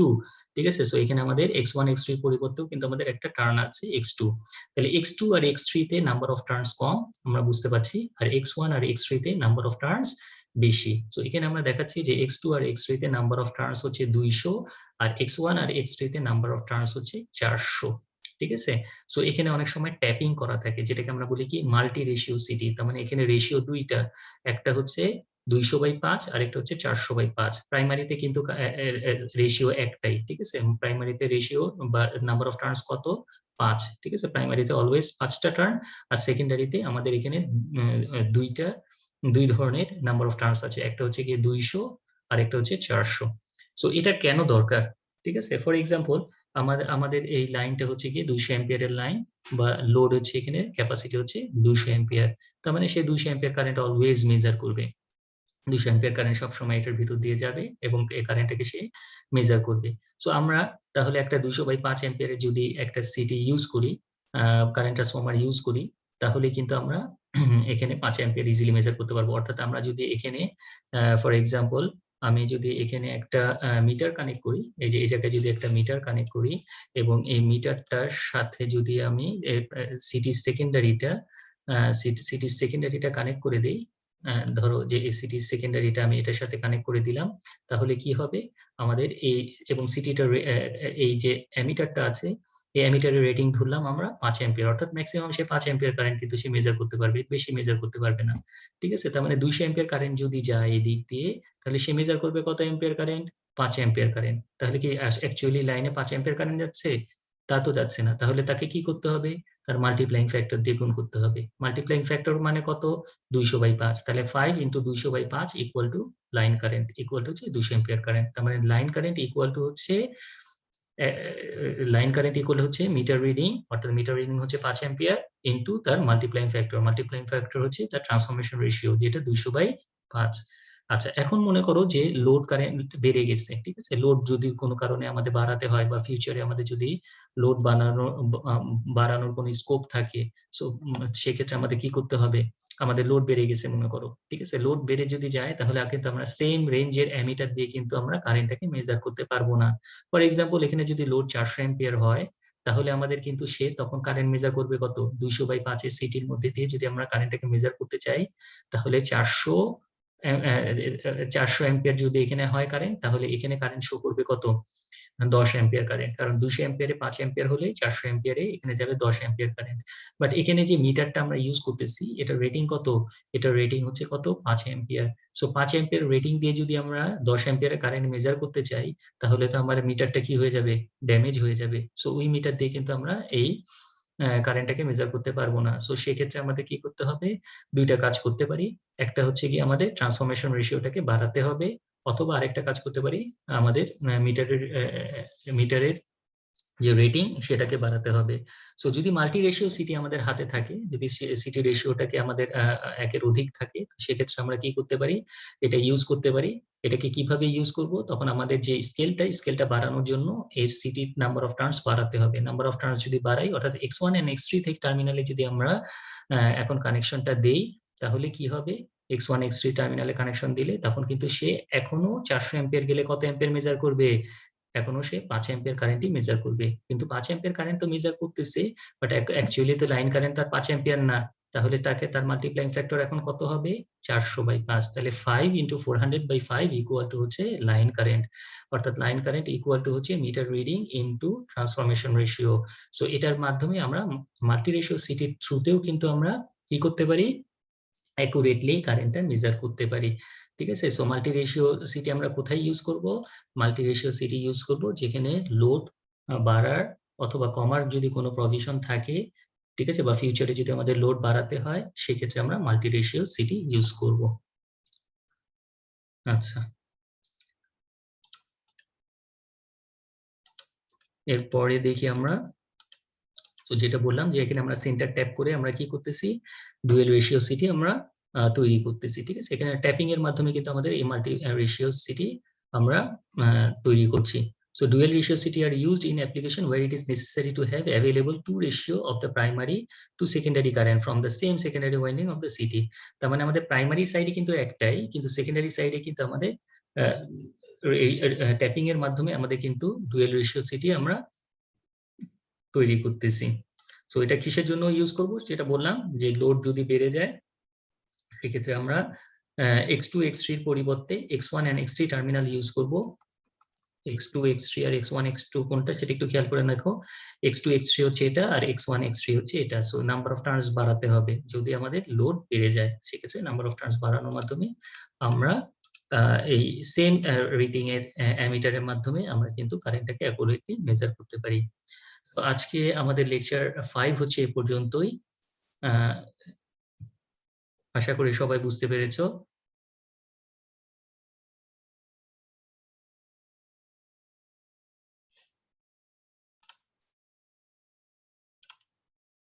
ঠিক আছে। সো এখানে আমাদের x1 x3 পরিবর্তেও কিন্তু আমাদের একটা টার্ন আছে x2, তাহলে x2 আর x3 তে নাম্বার অফ টার্নস কম আমরা বুঝতে পারছি, আর x1 আর x3 তে নাম্বার অফ টার্নস বেশি। সো এখানে আমরা দেখাচ্ছি যে x2 আর x3 তে নাম্বার অফ টার্নস হচ্ছে 200 আর x1 আর x3 তে নাম্বার অফ টার্নস হচ্ছে 400, ঠিক আছে। সো এখানে অনেক সময় ট্যাপিং করা থাকে যেটাকে আমরা বলি কি মাল্টি রেশিও সিটি, তার মানে এখানে রেশিও দুইটা, একটা হচ্ছে 200/5 আর একটা হচ্ছে 400/5। প্রাইমারিতে কিন্তু রেশিও একটাই, ঠিক আছে, প্রাইমারিতে রেশিও বা নাম্বার অফ টার্নস কত, 5, ঠিক আছে। প্রাইমারিতে অলওয়েজ 5টা টার্ন, আর সেকেন্ডারিতে আমাদের এখানে দুই ধরনের নাম্বার অফ টার্নস আছে, একটা হচ্ছে গিয়ে 200 আর একটা হচ্ছে 400। সো এটা কেন দরকার, ঠিক আছে। ফর এক্সাম্পল আমাদের এই লাইনটা হচ্ছে গিয়ে 200 অ্যাম্পিয়ারের লাইন বা লোড হচ্ছে, এখানে ক্যাপাসিটি হচ্ছে 200 অ্যাম্পিয়ার, তার মানে সে 200 অ্যাম্পিয়ার কারেন্ট অলওয়েজ মেজার করবে, 200 অ্যাম্পিয়ার কারেন্ট সবসময় এটার ভিতর দিয়ে যাবে এবং এই কারেন্টটাকে সে মেজার করবে। সো আমরা তাহলে একটা 200/5 অ্যাম্পিয়ারের যদি একটা সিটি ইউজ করি, কারেন্ট ট্রান্সফরমার ইউজ করি, তাহলে কিন্তু আমরা এখানে 5 অ্যাম্পিয়ার ইজিলি মেজার করতে পারবো। অর্থাৎ আমরা যদি এখানে ফর এক্সাম্পল আমি যদি এখানে একটা মিটার কানেক্ট করি, এই যে এই জায়গায় যদি একটা মিটার কানেক্ট করি এবং এই মিটারটার সাথে যদি আমি সিটি সেকেন্ডারিটা কানেক্ট করে দিই, ধরো যে সিটি সেকেন্ডারিটা আমি এটার সাথে কানেক্ট করে দিলাম, তাহলে কি হবে আমাদের এই এবং সিটিটার এই যে অ্যামিটারটা আছে, এই অ্যামিটারের রেটিং ধরলাম আমরা 5 অ্যাম্পিয়ার, অর্থাৎ ম্যাক্সিমাম সে 5 অ্যাম্পিয়ার কারেন্ট কিন্তু সে মেজার করতে পারবে, বেশি মেজার করতে পারবে না, ঠিক আছে। তার মানে 200 অ্যাম্পিয়ার কারেন্ট যদি যায় এই দিক দিয়ে, তাহলে সে মেজার করবে কত অ্যাম্পিয়ার কারেন্ট, 5 অ্যাম্পিয়ার কারেন্ট। তাহলে কি অ্যাকচুয়ালি লাইনে 5 অ্যাম্পিয়ার কারেন্ট যাচ্ছে, তা তো যাচ্ছে না। তাহলে তাকে কি করতে হবে, তার মাল্টিপ্লাইং ফ্যাক্টর দিয়ে গুণ করতে হবে। মাল্টিপ্লাইং ফ্যাক্টর মানে কত, 200/5, তাহলে 5 × 200/5 equal to line current, equal two হচ্ছে 200 অ্যাম্পিয়ার কারেন্ট। তার মানে লাইন কারেন্ট ইকুয়াল টু হচ্ছে মিটার রিডিং, অর্থাৎ মিটার রিডিং হচ্ছে 5 অ্যাম্পিয়ার ইনটু তার মাল্টিপ্লাইং ফ্যাক্টর হচ্ছে তার ট্রান্সফরমেশন রেশিও, যেটা 200/5। আচ্ছা, এখন মনে করো যে লোড কারেন্ট বেড়ে গেছে, ঠিক আছে। লোড যদি কোনো কারণে আমাদের বাড়াতে হয় বা ফিউচারে আমাদের যদি লোড বাড়ানোর কোনো স্কোপ থাকে, সো সেক্ষেত্রে আমাদের কি করতে হবে, আমাদের লোড বেড়ে গেছে মনে করো, ঠিক আছে। লোড বেড়ে যদি যায় তাহলে কিন্তু আমরা সেম রেঞ্জের অ্যামিটার দিয়ে কিন্তু আমরা কারেন্টটাকে মেজার করতে পারবো না। ফর এক্সাম্পল এখানে যদি লোড 400 অ্যাম্পিয়ার হয়, তাহলে আমাদের কিন্তু সে তখন কারেন্ট মেজার করবে কত 200/5 এর সিটির মধ্যে দিয়ে যদি আমরা কারেন্টটাকে মেজার করতে চাই তাহলে 400 অ্যাম্পিয়ার যদি এখানে হয় কারেন্ট তাহলে এখানে কারেন্ট শো করবে কত 10 অ্যাম্পিয়ার কারেন্ট, কারণ 200 অ্যাম্পিয়ারে 5 অ্যাম্পিয়ার হলে 400 অ্যাম্পিয়ারে এখানে যাবে 10 অ্যাম্পিয়ার কারেন্ট। বাট এখানে যে মিটারটা আমরা ইউজ করতেছি এটা রেটিং কত, এটা রেটিং হচ্ছে কত 5 অ্যাম্পিয়ার। সো 5 অ্যাম্পিয়ার রেটিং দিয়ে যদি আমরা 10 অ্যাম্পিয়ারে কারেন্ট মেজার করতে চাই তাহলে তো আমার মিটারটা কি হয়ে যাবে, ড্যামেজ হয়ে যাবে। সো ওই মিটার দিয়ে কিন্তু আমরা এই কারেন্টটাকে মেজার করতে পারবো না। সো সেক্ষেত্রে আমাদের কি করতে হবে, দুইটা কাজ করতে পারি। একটা হচ্ছে কি আমাদের ট্রান্সফরমেশন রেশিওটাকে বাড়াতে হবে, অথবা আরেকটা কাজ করতে পারি, আমাদের মিটারের যে রেটিং সেটাকে বাড়াতে হবে। সো যদি মাল্টি রেশিও সিটি আমাদের হাতে থাকে, যদি সিটি রেশিওটাকে আমাদের একের অধিক থাকে, সেক্ষেত্রে আমরা কি করতে পারি, এটা ইউজ করতে পারি। এটাকে কিভাবে ইউজ করব, তখন আমাদের যে স্কেলটা বাড়ানোর জন্য এর সিটি নাম্বার অফ টার্নস বাড়াতে হবে। নাম্বার অফ টার্নস যদি বাড়াই, অর্থাৎ x1 and x3 থেকে টার্মিনালে যদি আমরা এখন কানেকশনটা দেই, তাহলে কি হবে, x1 x3 টার্মিনালে কানেকশন দিলে তখন কিন্তু সে এখনো 400 অ্যাম্পিয়ার গেলে কত অ্যাম্পিয়ার মেজার করবে, এখনো সে 5 অ্যাম্পিয়ার কারেন্টই মেজার করবে। কিন্তু 5 অ্যাম্পিয়ার কারেন্ট তো মেজার করতেছে, বাট অ্যাকচুয়ালি তো লাইন কারেন্ট তার 5 অ্যাম্পিয়ার না। তাহলে তার মাল্টিপ্লাইং ফ্যাক্টর এখন কত হবে, 400/5। তাহলে 5 × 400/5 ইকুয়াল টু হচ্ছে লাইন কারেন্ট, অর্থাৎ লাইন কারেন্ট ইকুয়াল টু হচ্ছে meter reading into transformation ratio. So এটার মাধ্যমে আমরা মাল্টি রেশিও সিটির থ্রুতেও কিন্তু আমরা কি করতে পারি, অ্যাকুরেটলি কারেন্টটা মেজার করতে পারি। ঠিক আছে, সো মাল্টি রেশিও সিটি আমরা কোথায় ইউজ করব, মাল্টি রেশিও সিটি ইউজ করব যেখানে লোড বাড়ার অথবা কমার যদি কোনো প্রভিশন থাকে, ঠিক আছে, বা ফিউচারে যদি আমাদের লোড বাড়াতে হয়, সেক্ষেত্রে আমরা মাল্টি রেশিও সিটি ইউজ করব। আচ্ছা, এরপরে দেখি আমরা, তো যেটা বললাম যে এখানে আমরা সেন্টার ট্যাপ করে আমরা কি করতেছি, ডুয়েল রেশিও সিটি আমরা তৈরি করতেছি। ঠিক আছে, এখানে ট্যাপিং এর মাধ্যমে কিন্তু আমাদের এই মাল্টি রেশিও সিটি আমরা তৈরি করছি। So dual ratio city are used in application where it is necessary to have available two ratio of the primary to secondary current from the same secondary winding of the city. তার মানে আমাদের primary সাইডে কিন্তু একটাই, কিন্তু secondary সাইডে কিন্তু আমাদের ট্যাপিং এর মাধ্যমে আমাদের কিন্তু ডুয়েল রেশিও সিটি আমরা তৈরি করতেছি। সো এটা কিসের জন্য ইউজ করব, যেটা বললাম যে লোড যদি বেড়ে যায় সেক্ষেত্রে আমরা x2 x3 এর পরিবর্তে x1 and x3 terminal use করব। x2 x3 আর x1 x2 কোনটা সেটা একটু খেয়াল করে দেখো, x2 x3 হচ্ছে এটা আর x1 x3 হচ্ছে এটা। সো নাম্বার অফ টার্নস বাড়াতে হবে যদি আমাদের লোড বেড়ে যায়, সেক্ষেত্রে নাম্বার অফ টার্নস বাড়ানোর মাধ্যমে আমরা এই সেম রিডিং এর অ্যামিটারের মাধ্যমে আমরা কিন্তু কারেন্টটাকে অ্যাকুরেটলি মেজার করতে পারি। তো আজকে আমাদের লেকচার 5 হচ্ছে এই পর্যন্তই। আশা করি সবাই বুঝতে পেরেছো।